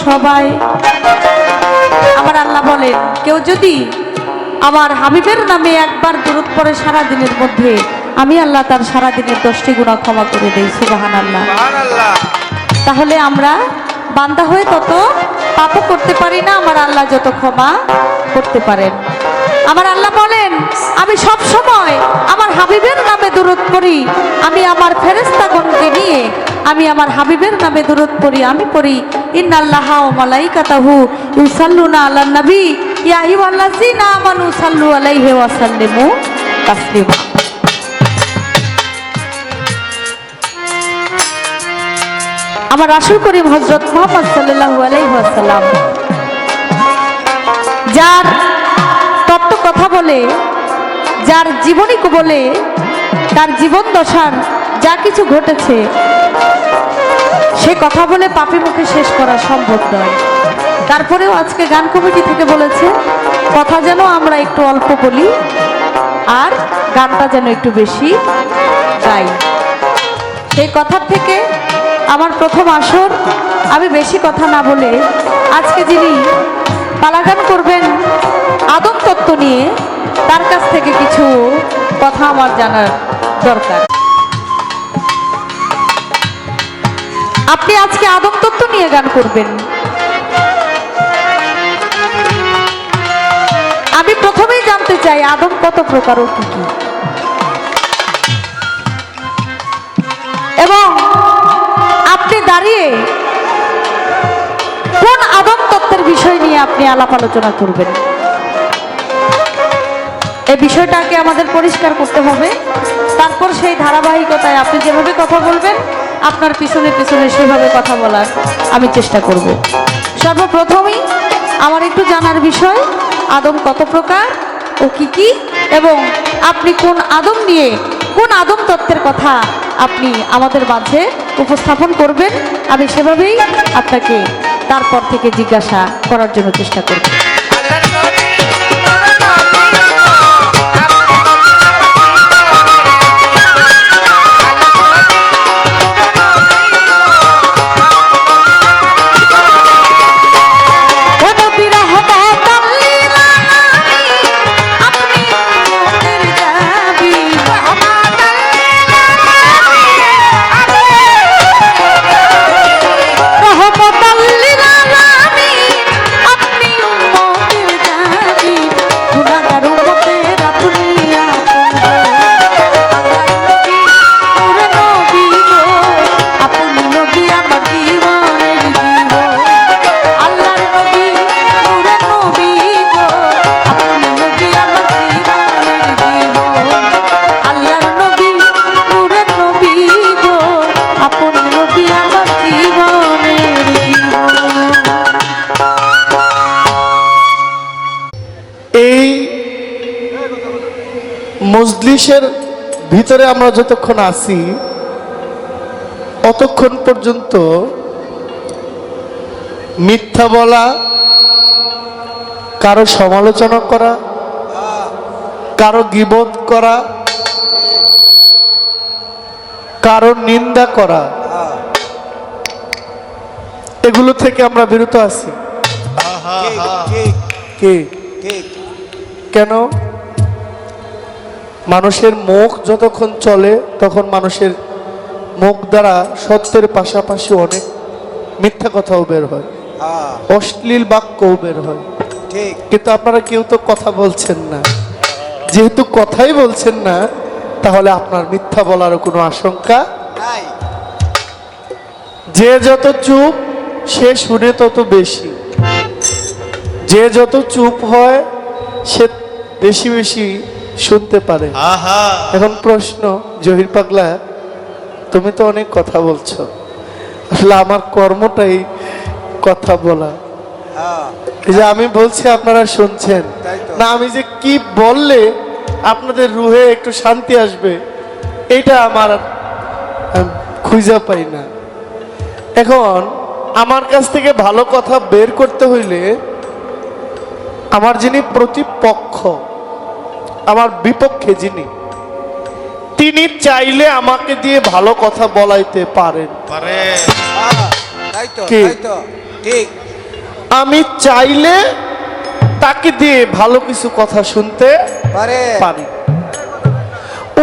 [SPEAKER 2] সবাই। আমার আল্লাহ বলেন, কেউ যদি আমার হাবিবের নামে একবার দুরূদ পড়ে সারা দিনের মধ্যে, আমি আল্লাহ তার সারা দিনের 10টি গুনাহ ক্ষমা করে দেই। সুবহানাল্লাহ। তাহলে আমরা বান্দা হয়ে তত পাপও করতে পারি না, আমার আল্লাহ যত ক্ষমা করতে পারেন। আমার আল্লাহ বলেন, আমি সব সময় আমার হাবিবের নামে দুরূদ পড়ি, আমি আমার ফেরেশতাগণকে নিয়ে আমি আমার হাবিবের নামে দুরূদ পড়ি। আমি পড়ি, ইন্নাল্লাহা ওয়া মালাইকাতাহু ইউসাল্লুনা আলান নবী ইয়া আইয়ুহাল্লাযীনা আমানু সাল্লু আলাইহি ওয়া সাল্লিমু তাসলিমা। আমার রাসূল করিম হযরত মুহাম্মদ সাল্লাল্লাহু আলাইহি ওয়াসাল্লাম যার তত্ত্ব কথা বলে, যার জীবনী বলে, তার জীবন দশার যা কিছু ঘটেছে সে কথা বলে পাপী মুখে শেষ করা সম্ভব নয়। তারপরেও আজকে গান কমিটি থেকে বলেছে কথা যেন আমরা একটু অল্প বলি আর গানটা যেন একটু বেশি গাই। সেই কথার থেকে আমার প্রথম আসর, আমি বেশি কথা না বলে আজকে যিনি পালাগান করবেন আদম তত্ত্ব নিয়ে, তার কাছ থেকে কিছু কথা আমার জানার দরকার। আপনি আজকে আদম তত্ত্ব নিয়ে গান করবেন। আমি প্রথমেই জানতে চাই আদম কত প্রকার ও কি কি, এবং আপনি দাঁড়িয়ে কোন আদম তত্ত্বের বিষয় নিয়ে আপনি আলাপ আলোচনা করবেন, এই বিষয়টাকে আমাদের পরিষ্কার করতে হবে। তারপর সেই ধারাবাহিকতায় আপনি যেভাবে কথা বলবেন, আপনার পিছনে পিছনে সেভাবে কথা বলার আমি চেষ্টা করব। সর্বপ্রথমেই আমার একটু জানার বিষয়, আদম কত প্রকার ও কি কি, এবং আপনি কোন আদম নিয়ে, কোন আদম তত্ত্বের কথা আপনি আমাদের মাঝে উপস্থাপন করবেন, আমি সেভাবেই আপনাকে তারপর থেকে জিজ্ঞাসা করার জন্য চেষ্টা করব।
[SPEAKER 1] মজলিসের ভিতরে আমরা যতক্ষণ আছি অতক্ষণ পর্যন্ত মিথ্যা বলা, কারো সমালোচনা করা, কারো গীবত করা, কারো নিন্দা করা, এগুলো থেকে আমরা বিরত আছি। কেন? মানুষের মুখ যতক্ষণ চলে তখন মানুষের মুখ দ্বারা সত্যের পাশাপাশি অনেক মিথ্যা কথাও বের হয়, অশ্লীল বাক্যও বের হয়। কিন্তু আপনারা কেউ তো কথা বলছেন না। যেহেতু কথাই বলছেন না, তাহলে আপনার মিথ্যা বলারও কোনো আশঙ্কা নাই। যে যত চুপ সে শুনে তত বেশি, যে যত চুপ হয় সে বেশি বেশি শুনতে পারে। এখন প্রশ্ন, জহির পাগলা, তুমি তো অনেক কথা বলছো, আসলে আমার কর্মটাই কথা বলা। এই যে আমি বলছি আপনারা শুনছেন না, আমি যে কি বললে আপনাদের রুহে একটু শান্তি আসবে, এটা আমার খুঁজে পাই না। এখন আমার কাছ থেকে ভালো কথা বের করতে হইলে আমার যিনি প্রতিপক্ষ, আমার বিপক্ষে যিনি, তিনি চাইলে আমাকে দিয়ে ভালো কথা বলাইতে পারেন। আমি চাইলে তাকে দিয়ে ভালো কিছু কথা শুনতে পারি।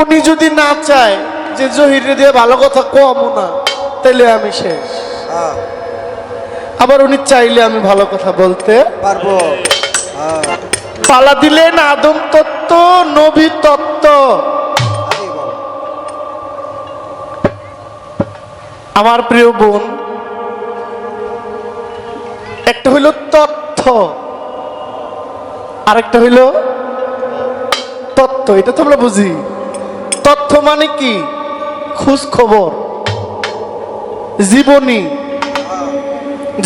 [SPEAKER 1] উনি যদি না চায় যে জহিরে দিয়ে ভালো কথা কমও না, তাহলে আমি শেষ। আবার উনি চাইলে আমি ভালো কথা বলতে
[SPEAKER 4] পারবো।
[SPEAKER 1] পালা দিলেন আদম তত্ত্ব, নবী তত্ত্ব। আমার প্রিয় বোন, একটা হইল তথ্য, আরেকটা হইল তত্ত্ব। এটা তো আমরা বুঝি। তথ্য মানে কি? খোঁজ খবর, জীবনী,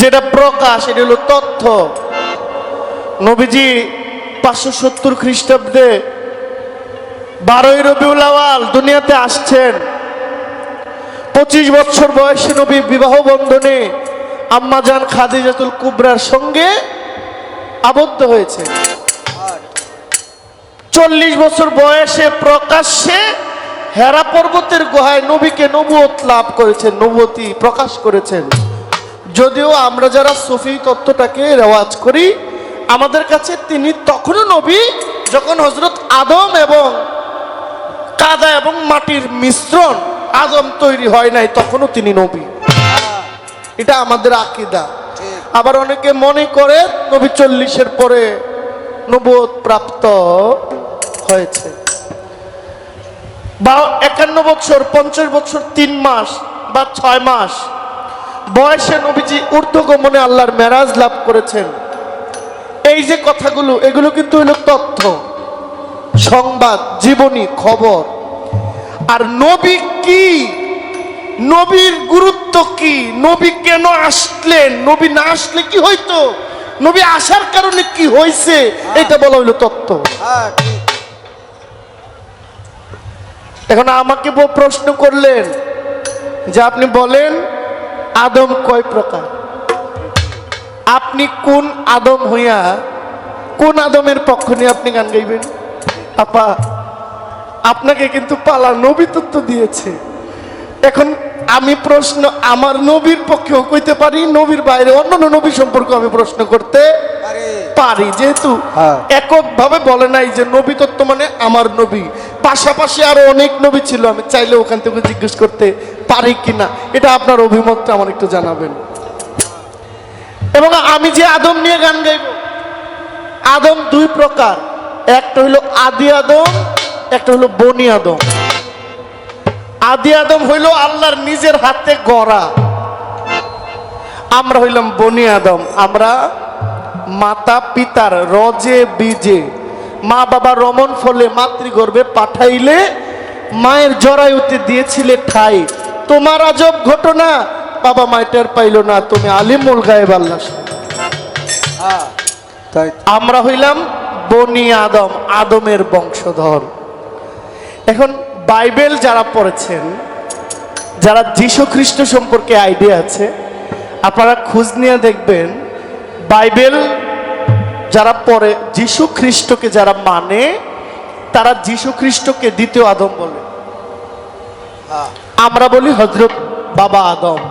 [SPEAKER 1] যেটা প্রকাশ, এটা হলো তথ্য। নবীজি 570 খ্রিস্টাব্দে 12ই রবিউল আউয়াল দুনিয়াতে আসছেন। 25 বছর বয়সে নবী বিবাহ বন্ধনে আম্মাজান খাদিজাতুল কুবরার সঙ্গে আবদ্ধ হয়েছে। 40 বছর বয়সে প্রকাশ্যে হেরা পর্বতের গুহায় নবীকে নবুয়ত লাভ করেছেন, নবুয়তি প্রকাশ করেছেন। যদিও আমরা যারা সুফি তত্ত্বটাকে রেওয়াজ করি, আমাদের কাছে তিনি তখনও নবী যখন হযরত আদম এবং কাদা এবং মাটির মিশ্রণ আদম তৈরি হয় নাই, তখনও তিনি নবী। এটা আমাদের আকীদা। আবার অনেকে মনে করে নবী 40-এর পরে নবুয়ত প্রাপ্ত হয়েছে। বা 51 বছর 50 বছর 3 মাস বা 6 মাস বয়সে নবীজি ঊর্ধ্বগমনে আল্লাহর মেরাজ লাভ করেছেন। এই যে কথাগুলো, এগুলো কিন্তু হলো তথ্য, সংবাদ, জীবনী, খবর। আর নবী কি, নবীর গুরুত্ব কি, নবী কেন আসলেন, নবী না আসলে কি হইতো, নবী আসার কারণে কি হয়েছে, এটা বলা হইলো তত্ত্ব। এখন আমাকে প্রশ্ন করলেন যে আপনি বলেন আদম কয় প্রকার? আপনি কোন আদম হইয়া কোন আদমের পক্ষ নিয়ে আপনি গান গাইবেন? আপা, আপনাকে কিন্তু পালা নবী তত্ত্ব দিয়েছে। এখন আমি প্রশ্ন আমার নবীর পক্ষেও কইতে পারি, নবীর বাইরে অন্যান্য নবী সম্পর্কে আমি প্রশ্ন করতে পারি, যেহেতু এককভাবে বলে নাই যে নবী তত্ত্ব মানে আমার নবী। পাশাপাশি আরো অনেক নবী ছিল, আমি চাইলে ওখান থেকে জিজ্ঞেস করতে পারি কিনা, এটা আপনার অভিমতটা আমার একটু জানাবেন। এবং আমি যে আদম নিয়ে গান গাইব, আদম 2 প্রকার, একটা হইলো আদি আদম, একটা হইলো বনি আদম। আদি আদম হইলো আল্লাহর নিজের হাতে গড়া, আমরা হইলাম বনি আদম। আমরা মাতা পিতার রজে বীজে, মা বাবা রমণ ফলে মাতৃগর্ভে পাঠাইলে মায়ের জরায়ুতে দিয়েছিলে ঠাই। তোমার আজব ঘটনা, বাবা মাইটার পাইল না, তুমি আলিমুল গায়েব আল্লাহ। আমরা হইলাম বনি আদম, আদমের বংশধর। এখন বাইবেল যারা পড়েছেন, যারা যীশু খ্রিস্ট সম্পর্কে আইডিয়া আছে, আপনারা খোঁজ নিয়ে দেখবেন বাইবেল যারা পড়ে, যীশু খ্রিস্টকে যারা মানে, তারা যীশু খ্রিস্টকে দ্বিতীয় আদম বলে। আমরা বলি হযরত বাবা আদম,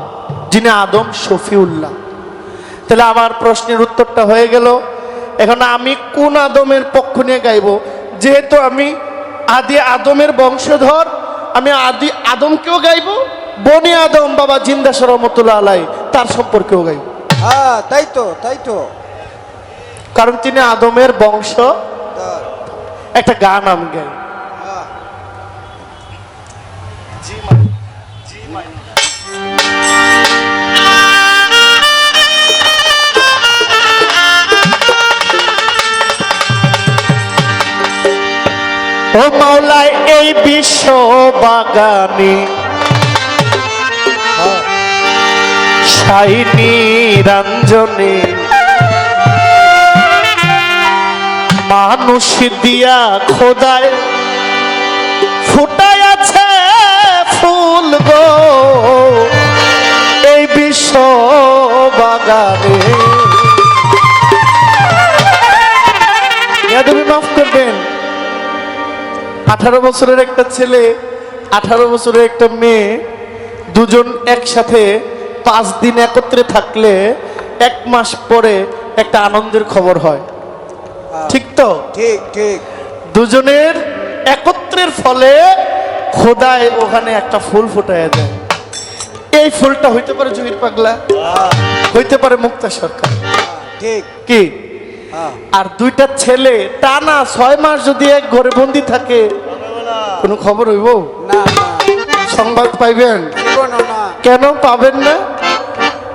[SPEAKER 1] যিনি আদম শফিউল্লাহ। তাহলে আমার প্রশ্নের উত্তরটা হয়ে গেল। এখন আমি কোন আদমের পক্ষ নিয়ে গাইব? যেহেতু আমি আদি আদমের বংশধর, আমি আদি আদমকেও গাইব, বনি আদম বাবা জিন্দা রহমতুল্লাহ আলাই তার সম্পর্কেও গাইব।
[SPEAKER 4] তাই তো, তাই তো,
[SPEAKER 1] কারণ তিনি আদমের বংশ। একটা গান আমি গাই। ও মাওলায় এই বিশ্ব বাগানে শাইনি রঞ্জনে মানুষ দিয়া খোদায় ফুটায় আছে ফুল গো এই বিশ্ব বাগানে। তুমি মাফ করবেন, 18 বছরের একটা ছেলে, 18 বছরের একটা মেয়ে, দুজন একসাথে 5 দিন একত্রে থাকলে 1 মাস পরে একটা আনন্দের খবর হয়, ঠিক তো?
[SPEAKER 4] ঠিক ঠিক
[SPEAKER 1] দুজনের একত্রের ফলে খোদায় ওখানে একটা ফুল ফুটাইয়া দেয়। এই ফুলটা হইতে পারে জহির পাগলা, হইতে পারে মুক্তা সরকার,
[SPEAKER 4] ঠিক
[SPEAKER 1] কি?
[SPEAKER 4] হ্যাঁ
[SPEAKER 1] আর দুইটা ছেলে টানা 6 মাস যদি এক ঘরে বন্দি থাকে, কোনো খবর হইব?
[SPEAKER 4] না না
[SPEAKER 1] সংবাদ পাইবেন?
[SPEAKER 4] জীবনও না
[SPEAKER 1] কেন পাবেন না?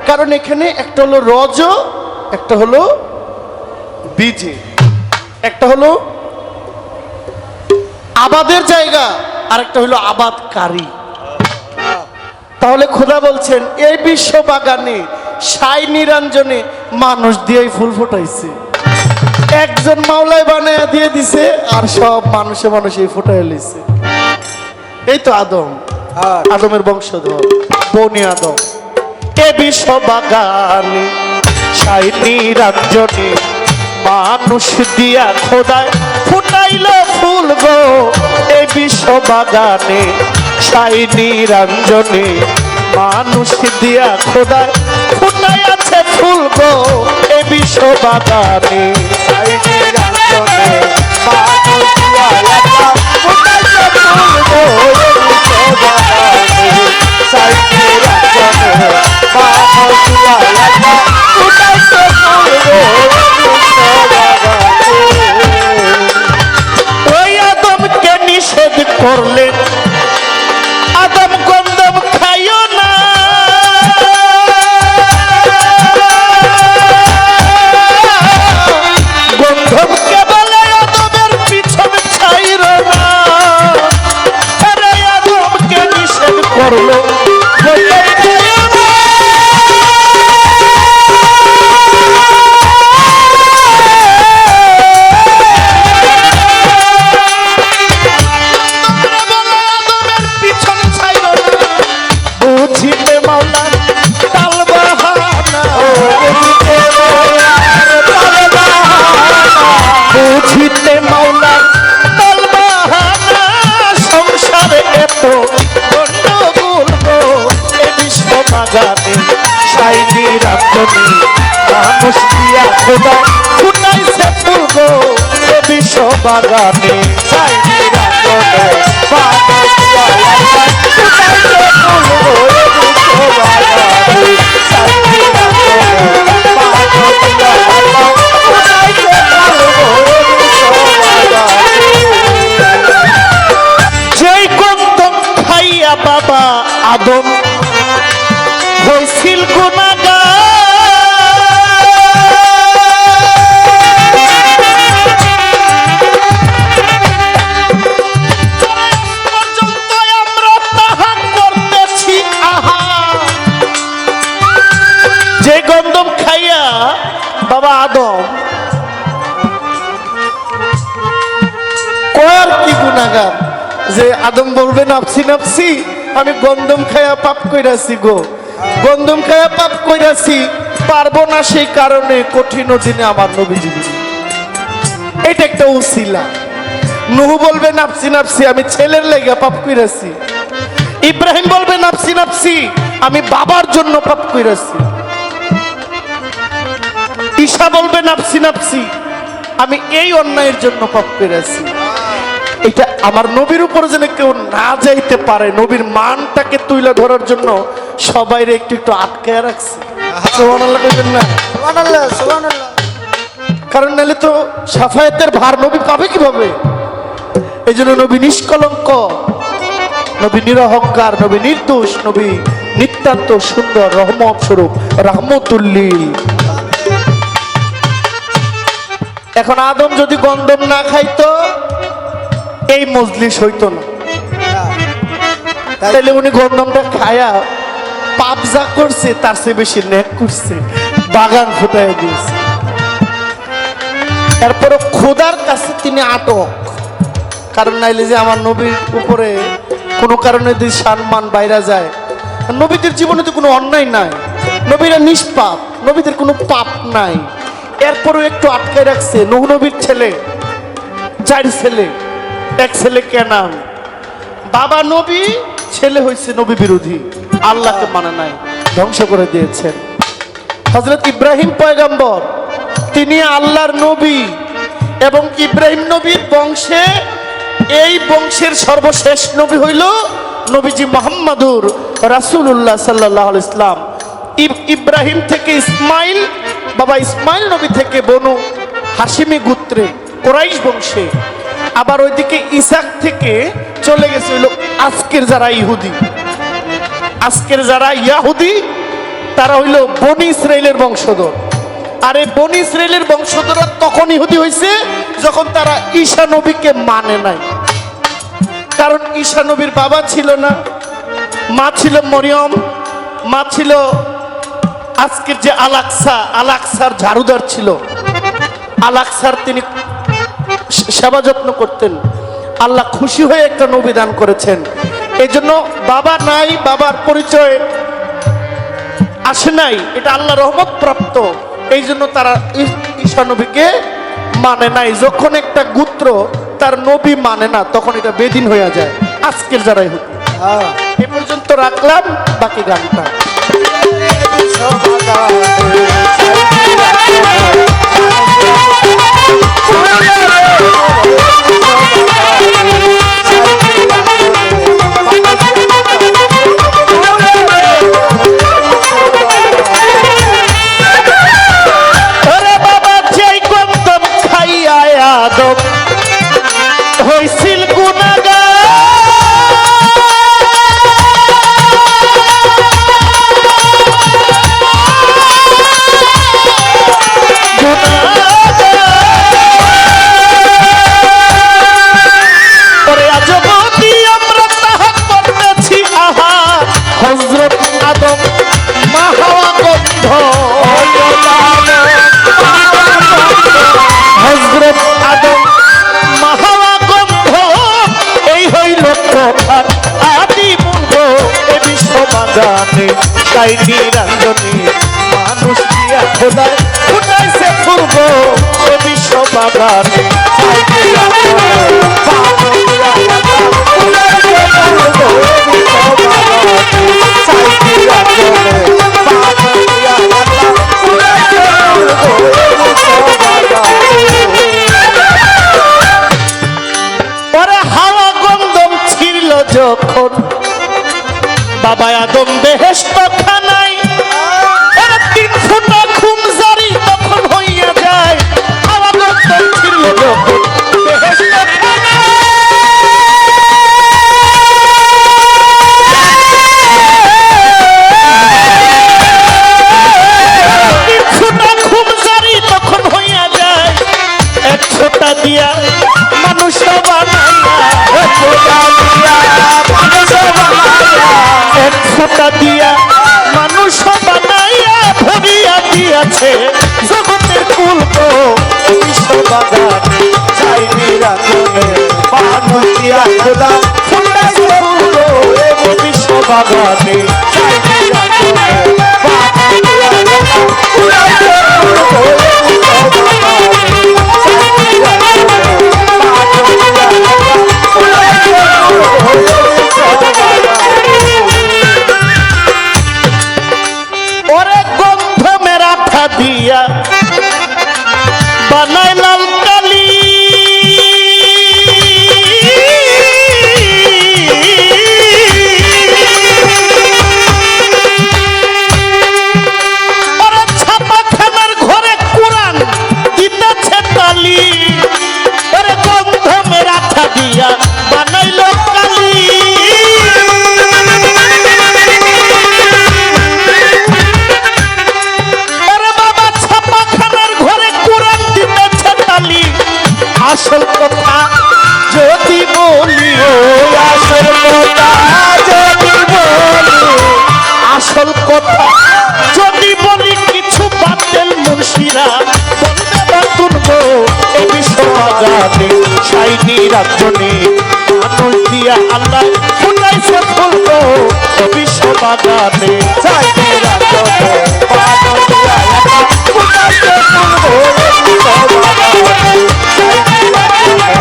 [SPEAKER 1] কারণ এখানে একটা হলো রজ, একটা হলো বীজে, একটা হলো আবাদের জায়গা, আর একটা হলো আবাদকারী। তাহলে খোদা বলছেন এই বিশ্ব বাগানে ৬০ নিরঞ্জনে মানুষ দিয়ে ফুল ফুটাইছে, একজন মাওলায় বানায় দিয়ে দিছে, আর সব মানুষে মানুষে ফুটাই লইছে। এই তো আদম,
[SPEAKER 4] হ্যাঁ
[SPEAKER 1] আদমের বংশধর বনি আদম। এ বিশ্ব বাগানে ৬০ নিরঞ্জনে মানুষ দিয়া খোদায় ফুটাইল ফুল গো। এই বিশ্ব বাগানে ৬০ নিরঞ্জনে মানুষ দিয়া খোদায় ফুটাই আছে ফুল গো। এই বিশ্ব বাগানে ৬০ নিরঞ্জনে মানুষ দিয়া ফুটাইছে ফুল গো। এই বিশ্ব বাগানে ৬০ নিরঞ্জনে মানুষ দিয়া ফুটাইছে ফুল গো। ওই আদমকে নিষেধ করলেন, আদম গন্ধম খাইও না, গন্ধমকে বলে আদমের পিছন ছাইর না। আরে আদমকে নিষেধ করলো, বললেন খাইও না। বুঝিতে মাওলার তাল বাহানা, বুঝিতে মাওলার তাল বাহানা, সংসারে এত গন্ডগোল গো। এ বিশ্ব বাগানে ৬০ নিরঞ্জনে মানুষ দিয়া খোদা ফুটাইছে ফুল গো। এ বিশ্ব বাগানে ৬০ নিরঞ্জনে মানুষ দিয়া ফুটাইছে ফুল গো। এ বিশ্ব বাগানে ৬০ নিরঞ্জনে মানুষ দিয়া ফুটাইছে ফুল গো। এ বিশ্ব বাগানে যেই গন্ধম খাইয়া বাবা আদম হইছিল গুনাহগার, পর্যন্ত আমরা তাহা করতেছি আহা। যে গন্ধম খাইয়া বাবা আদম কয়ার কি গুনাহগার, যে আদম বলবে নাফসি নাফসি, আমি গন্ধম খাইয়া পাপ কইরাছি গো, গন্ধম খাইয়া পাপ কইরাছি, পারবো না সেই কারণে কঠিন দিনে আমার নবীজি দিবেন। এটা একটা উসিলা। নূহ বলবে নাফসি নাফসি, আমি ছেলের লাগা পাপ কইরাছি। ইব্রাহিম বলবে নাফসি নাফসি, আমি বাবার জন্য পাপ কইরাছি। ঈসা বলবে নাফসি নাফসি, আমি এই অন্যায়ের জন্য পাপ করেছি। এটা আমার নবীর উপর যেন কেউ না যাইতে পারে, নবীর মানটাকে তুলে ধরার জন্য সবাই একটু একটু আটকায় রাখছে। সুবহানাল্লাহ কইবেন না?
[SPEAKER 4] সুবহানাল্লাহ সুবহানাল্লাহ
[SPEAKER 1] কারণ নাহলে তো সাফায়াতের ভার নবী পাবে কিভাবে? এই জন্য নবী নিষ্কলঙ্ক, নবী নিরহংকার, নবী নির্দোষ, নবী নিতান্ত সুন্দর, রহমত স্বরূপ, রাহমতুল্লিল। এখন আদম যদি গন্ধম না খাইতো এই মজলিস হইতো না। তাইলে উনি গন্ধমটা খায়া পাপ যা করছে তার চেয়ে বেশি নেক করছে, বাগান ফুটাই দিয়েছে। এরপরে খোদার কাছে তিনি আটক, কারণ নাইলে যে আমার নবীর উপরে কোনো কারণে যদি সম্মান বাইরা যায়। নবীদের জীবনে তো কোনো অন্যায় নাই, নবীরা নিষ্পাপ, নবীদের কোনো পাপ নাই, এরপরও একটু আটকায় রাখছে। নূহ নবীর ছেলে, 4 ছেলে, এক ছেলে কেনান, বাবা নবী, ছেলে হয়েছে নবী বিরোধী, আল্লাহকে মানে নাই, ধ্বংস করে দিয়েছেন। হযরত ইব্রাহিম পয়গম্বর তিনি আল্লাহর নবী এবং ইব্রাহিম নবীর বংশে এই বংশের সর্বশেষ নবী হইল নবীজি মুহাম্মদুর রাসূলুল্লাহ সাল্লাল্লাহু আলাইহি ইসলাম। ইব্রাহিম থেকে ইসমাইল, বাবা ইসমাইল নবী থেকে বনু হাশিমি গোত্রে কুরাইশ বংশে, আবার ওইদিকে ইসাক থেকে চলে গেছে হইল আজকের যারা ইহুদি, আজকের যারা ইয়াহুদি তারা হইল বনি ইসরাইলের বংশধর। আর এই বনি ইসরাইলের বংশধর তখন ইহুদি হয়েছে যখন তারা ঈসা নবীকে মানে নাই। কারণ ঈসা নবীর বাবা ছিল না, মা ছিল মরিয়ম, মা ছিল আজকের যে আলাকসা, আলাকসার ঝাড়ুদার ছিল, আলাকসার তিনি সেবা যত্ন করতেন। আল্লাহ খুশি হয়ে একটা নবী দান করেছেন, এই জন্য বাবা নাই, বাবার পরিচয় আসে নাই, এটা আল্লাহ রহমত প্রাপ্ত, এই জন্য তারা ঈসা নবীকে মানে নাই। যখন একটা গোত্র তার নবী মানে না তখন এটা বেদিন হয়ে যায়। আজকের যারাই হতো
[SPEAKER 4] হ্যাঁ
[SPEAKER 1] এ পর্যন্ত রাখলাম, বাকি গানটা ওরে বাবা যেই গন্তম খাইয়া আদম হইছিল গুনাহগার, ওরে আজবতি আমরা তাহা করতেছি আহা, হযরত আদম মা হাওয়া গন্ধ, হযরত আদম মা হাওয়া গন্ধ, এই হইল কথা আদি মূল এ বিশ্ব বাগানে তাই নিরঞ্জনী মানুষ দিয়া খোদায় ফুটাইছে পূর্ব এ বিশ্ব বাগানে তাই নিরঞ্জনী মানুষ দিয়া ফুটাইছে পূর্ব এ বিশ্ব বাগানে তাই নিরঞ্জনী মানুষ দিয়া ফুটাইছে পূর্ব এ বিশ্ব বাগানে। ওরে হাওয়া গন্ধম ছিল যখন বাবা আদম বেহেশত খানায়, ওরে 3 ফুটা খুম জারি তখন হইয়া যায়। হাওয়া গন্ধম ছিল যখন বেহেশত খানায়, 3 ফুটা খুম জারি তখন হইয়া যায়। 1 ফোঁটা দিয়া মানুষ বানাইয়া, 1 ফোঁটা দিয়া মানুষ বানাইয়া, 1 ফোঁটা দিয়া মানুষ বানাইয়া ভরিয়া দিয়াছে জগতের কুল তো বিশ্ব বাগানে চাই নিরঞ্জনে মানুষ দিয়া খোদা ফুটাইছে পূর্ব এ বিশ্ব বাগানে চাই নিরঞ্জনে মানুষ দিয়া খোদা ফুটাইছে পূর্ব এ বিশ্ব বাগানে চাই নিরঞ্জনে মানুষ দিয়া খোদা ফুটাইছে পূর্ব এ বিশ্ব বাগানে। ওরে গন্ধ মেরা থা দিয়া বানাই লাল কালি, ওরে ছাপাখানার ঘরে কোরআন দিতেছে তালি, ওরে গন্ধ মেরা থা দিয়া বানাইল কালি। ওরে বাবা ছাপাখানার ঘরে কোরআন দিতেছে তালি, আসল কথা যদি বলি, ও আসল কথা যদি বলি, আসল কথা যদি বলি কিছু বাতিল মুর্শিরা বলবে বাতুন গো এ বিশ্ব বাগানে ছাই নিরঞ্জনে মানুষ দিয়া আল্লাহ ফুটাইছে ফুল গো এ বিশ্ব বাগানে ছাই নিরঞ্জনে মানুষ দিয়া আল্লাহ ফুটাইছে ফুল গো এ বিশ্ব বাগানে ছাই নিরঞ্জনে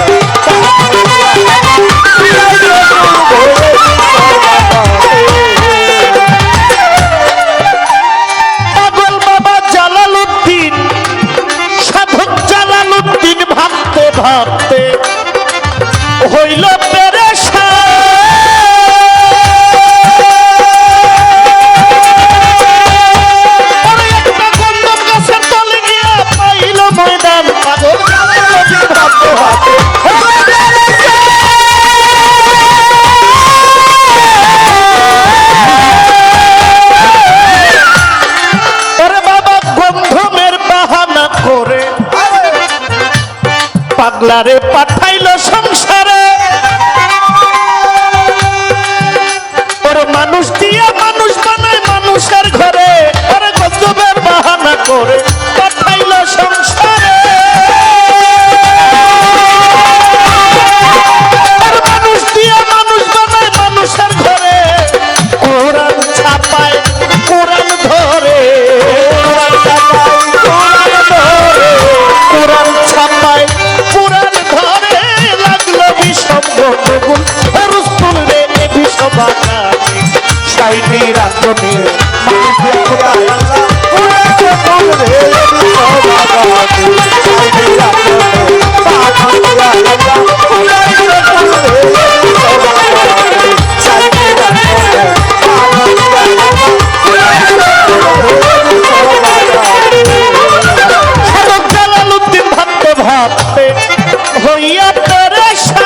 [SPEAKER 1] মানুষ দিয়া আল্লাহ ফুটাইছে ফুল গো এ বিশ্ব বাগানে। পাগল বাবা আল্লাহরে পাঠাইলো সংসারে ওর মানুষ দিয়ে মানুষ বানায় মানুষের ঘরে ওর গজবের বাহানা করে পাঠাইলো সংসারে ওর মানুষ দিয়ে মানুষ বানায় মানুষের ঘরে কোরআন ছাপায় কোরআন ধরে কোরআন ছাপায় কোরআন ধরে লাগলো বিষম গন্ডগোল রুস্তুল রে বিষম বাগানে সাইডে রাখনে মানুষের খোদায় রুস্তুল রে বিষম বাগানে সাইডে রাখনে রুস্তুল রে বিষম বাগানে সাইডে রাখনে সাধক জালালউদ্দিন ভাবতে ভাবতে হইয়া পেরেশান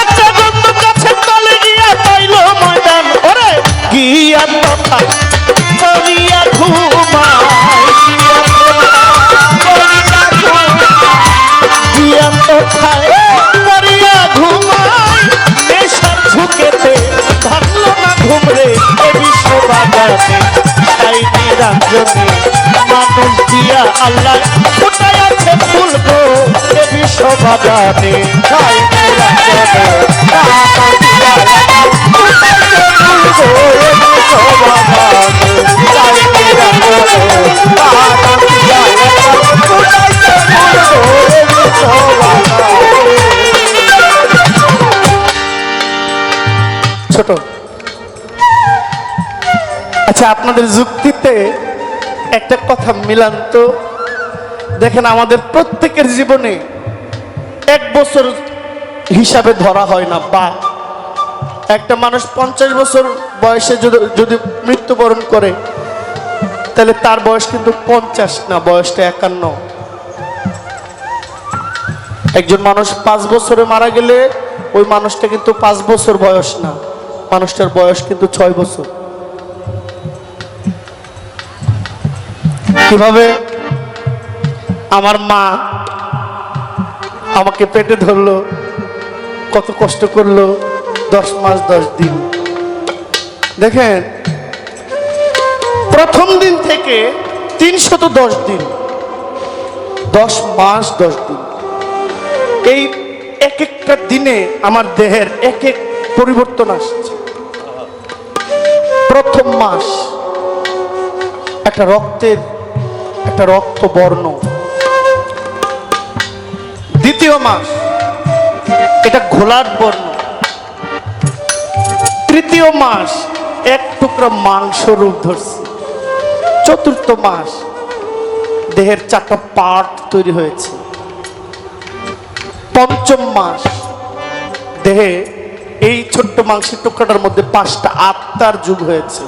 [SPEAKER 1] একটা গন্ধ গাছের তলে গিয়া পাইল ময়দান ওরে গিয়া তথা করিয়া ঘুমায় গিয়া তথায় করিয়া ঘুমায় নেশার ঝুঁকেতে ভাবল না ঘুমরে এ বিশ্ব বাগানে সাইডে রাখনে মানুষ দিয়া আল্লাহ ফুটাই আছে ফুল গো এ বিশ্ব বাগানে সাইডে রাখনে মানুষ দিয়া আল্লাহ ফুটাই আছে ফুল গো এ বিশ্ব বাগানে সাইডে রাখনে মানুষ দিয়া আল্লাহ ফুটাই আছে ফুল গো এ বিশ্ব বাগানে। ছোট আচ্ছা আপনাদের যুক্তিতে একটা কথা মিলান তো দেখেন আমাদের প্রত্যেকের জীবনে এক বছর হিসাবে ধরা হয় না বা একটা মানুষ 50 বছর বয়সে যদি মৃত্যুবরণ করে তাহলে তার বয়স কিন্তু 50 না বয়সটা 51। একজন মানুষ 5 বছরে মারা গেলে ওই মানুষটা কিন্তু 5 বছর বয়স না মানুষটার বয়স কিন্তু 6 বছর। কিভাবে আমার মা আমাকে পেটে ধরলো কত কষ্ট করলো 10 মাস 10 দিন দেখেন প্রথম দিন থেকে 310 দিন 10 মাস 10 দিন এই এক একটা দিনে আমার দেহের এক এক পরিবর্তন আসছে। প্রথম মাস একটা রক্ত বর্ণ, দ্বিতীয় মাস এটা ঘোলাট বর্ণ, তৃতীয় মাস এক টুকরা মাংস রূপ ধরছে, চতুর্থ মাস দেহের 4টা পার্ট তৈরি হয়েছে, পঞ্চম মাস দেহে এই ছোট্ট মাংসের টুকরাটার মধ্যে 5টা আত্মার যুগ হয়েছে,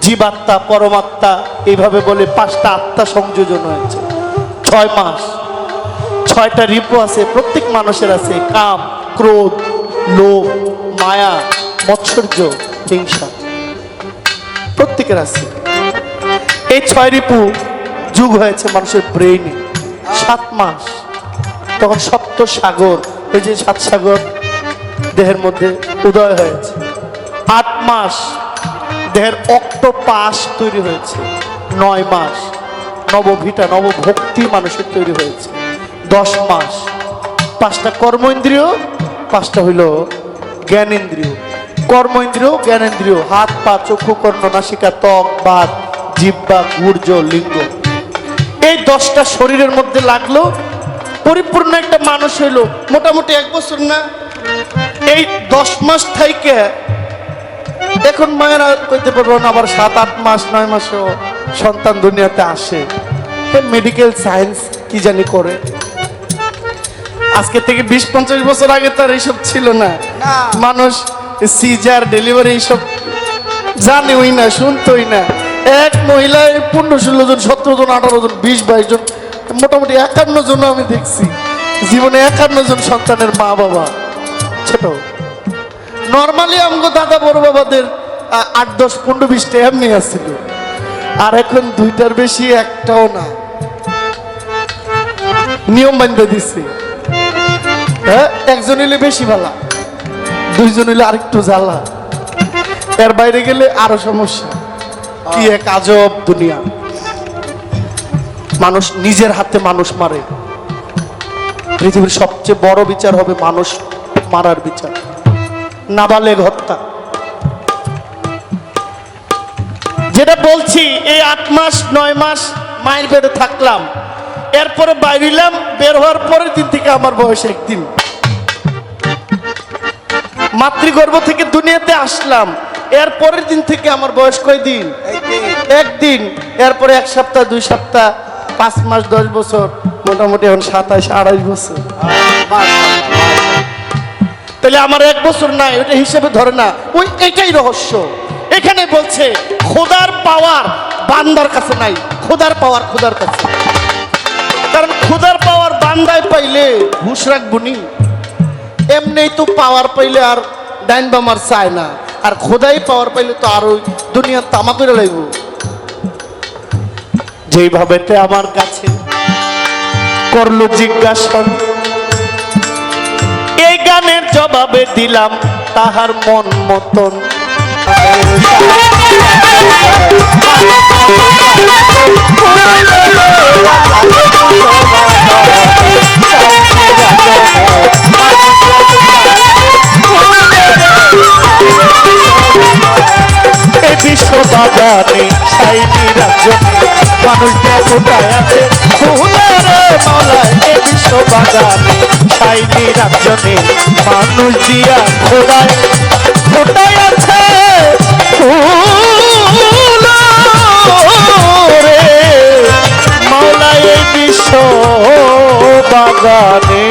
[SPEAKER 1] জীবাত্মা পরমাত্মা এইভাবে বলে 5টা আত্মা সংযোজন হয়েছে। 6 মাস 6টা রিপু আছে, প্রত্যেক মানুষের আছে, কাম ক্রোধ লোভ মায়া মৎসর্য হিংসা প্রত্যেকের আছে। এই 6 রিপু যুগ হয়েছে মানুষের ব্রেইনে। 7 মাস তখন সপ্ত সাগর ওই যে 7 সাগর দেহের মধ্যে উদয় হয়েছে। 8 মাস দেহের অক্টোপাস তৈরি হয়েছে। 9 মাস নবভিটা নবভক্তি মানুষের তৈরি হয়েছে। 10 মাস 5টা কর্মেন্দ্রিয়, 5টা হইল জ্ঞানেন্দ্রিয়। কর্মেন্দ্রিয় জ্ঞানেন্দ্রিয় হাত পা চক্ষু কর্ণ নাসিকা ত্বক বাত জিহ্বা গুর্জ লিঙ্গ, এই 10টা শরীরের মধ্যে লাগলো পরিপূর্ণ একটা মানুষ হইল। মোটামুটি 1 বছর না, এই 10 মাস থেকে এখন মায়েরা কইতে পারবো না, আবার 7-8 মাস 9 মাসেও সন্তান দুনিয়াতে আসে। মেডিকেল সায়েন্স কি জানি করে। আজকে থেকে 20-50 বছর আগে তার এইসব ছিল না, মানুষ সিজার ডেলিভারি এইসব জানেই না শুনতোই না। এক মহিলায় 15-16 জন 17 জন 18 জন 20-22 জন মোটামুটি 51 জন আমি দেখছি জীবনে। 51 জন সন্তানের মা বাবা। ছোট নর্মালি আমগো দাদা বড় বাবাদের 8, 10, 15, 20টা এমনি আসছিল, আর এখন 2টার বেশি একটাও না। নিয়ম বান্ধে দিছে। হ্যাঁ, একজন হইলে বেশি ভালা, দুইজন হইলে আরেকটু জ্বালা, এর বাইরে গেলে আরো সমস্যা। কি এক আজব দুনিয়া। মানুষ নিজের হাতে মানুষ মারে। পৃথিবীর সবচেয়ে বড় বিচার হবে মানুষ মারার বিচার, নাবালেগ হত্যা। যেটা বলছি, এই 8 মাস 9 মাস মায়ের পেটে থাকলাম, এরপরে বাইরিলাম, বের হওয়ার পরের দিন থেকে আমার বয়স 1 দিন। মাতৃগর্ভ থেকে দুনিয়াতে আসলাম, এর পরের দিন থেকে আমার বয়স কয় দিন? 1 দিন। এরপরে 1 সপ্তাহ 2 সপ্তাহ 5 মাস 10 বছর, মোটামুটি এখন 27 28 বছর। তাহলে আমার 1 বছর নাই, ওটা হিসেবে ধরে না। ওই এটাই রহস্য। এখানে বলছে খোদার পাওয়ার বান্দার কাছে নাই, খোদার পাওয়ার খোদার কাছে। কারণ খোদার পাওয়ার বান্দায় পাইলে হুঁশ রাখবনি। এমনি তো পাওয়ার পাইলে আর ডাইন বামার চায় না, আর খোদাই পাওয়ার পাইলে তো আর ওই দুনিয়ার তামা করে লাগব। যেইভাবে আমার কাছে করলো জিজ্ঞাসা, এই গানের জবাবে দিলাম তাহার মন মতন। এই বিশ্ব বাগানে সাইনি রাজনে মানুষ কোথায় আছে মাওলায়। এই বিশ্ব বাগানে সাইনি রাজনে মানুষ দিয়া খোদায় কোথায় আছে রে মাওলায়। এই বিশ্ব বাগানে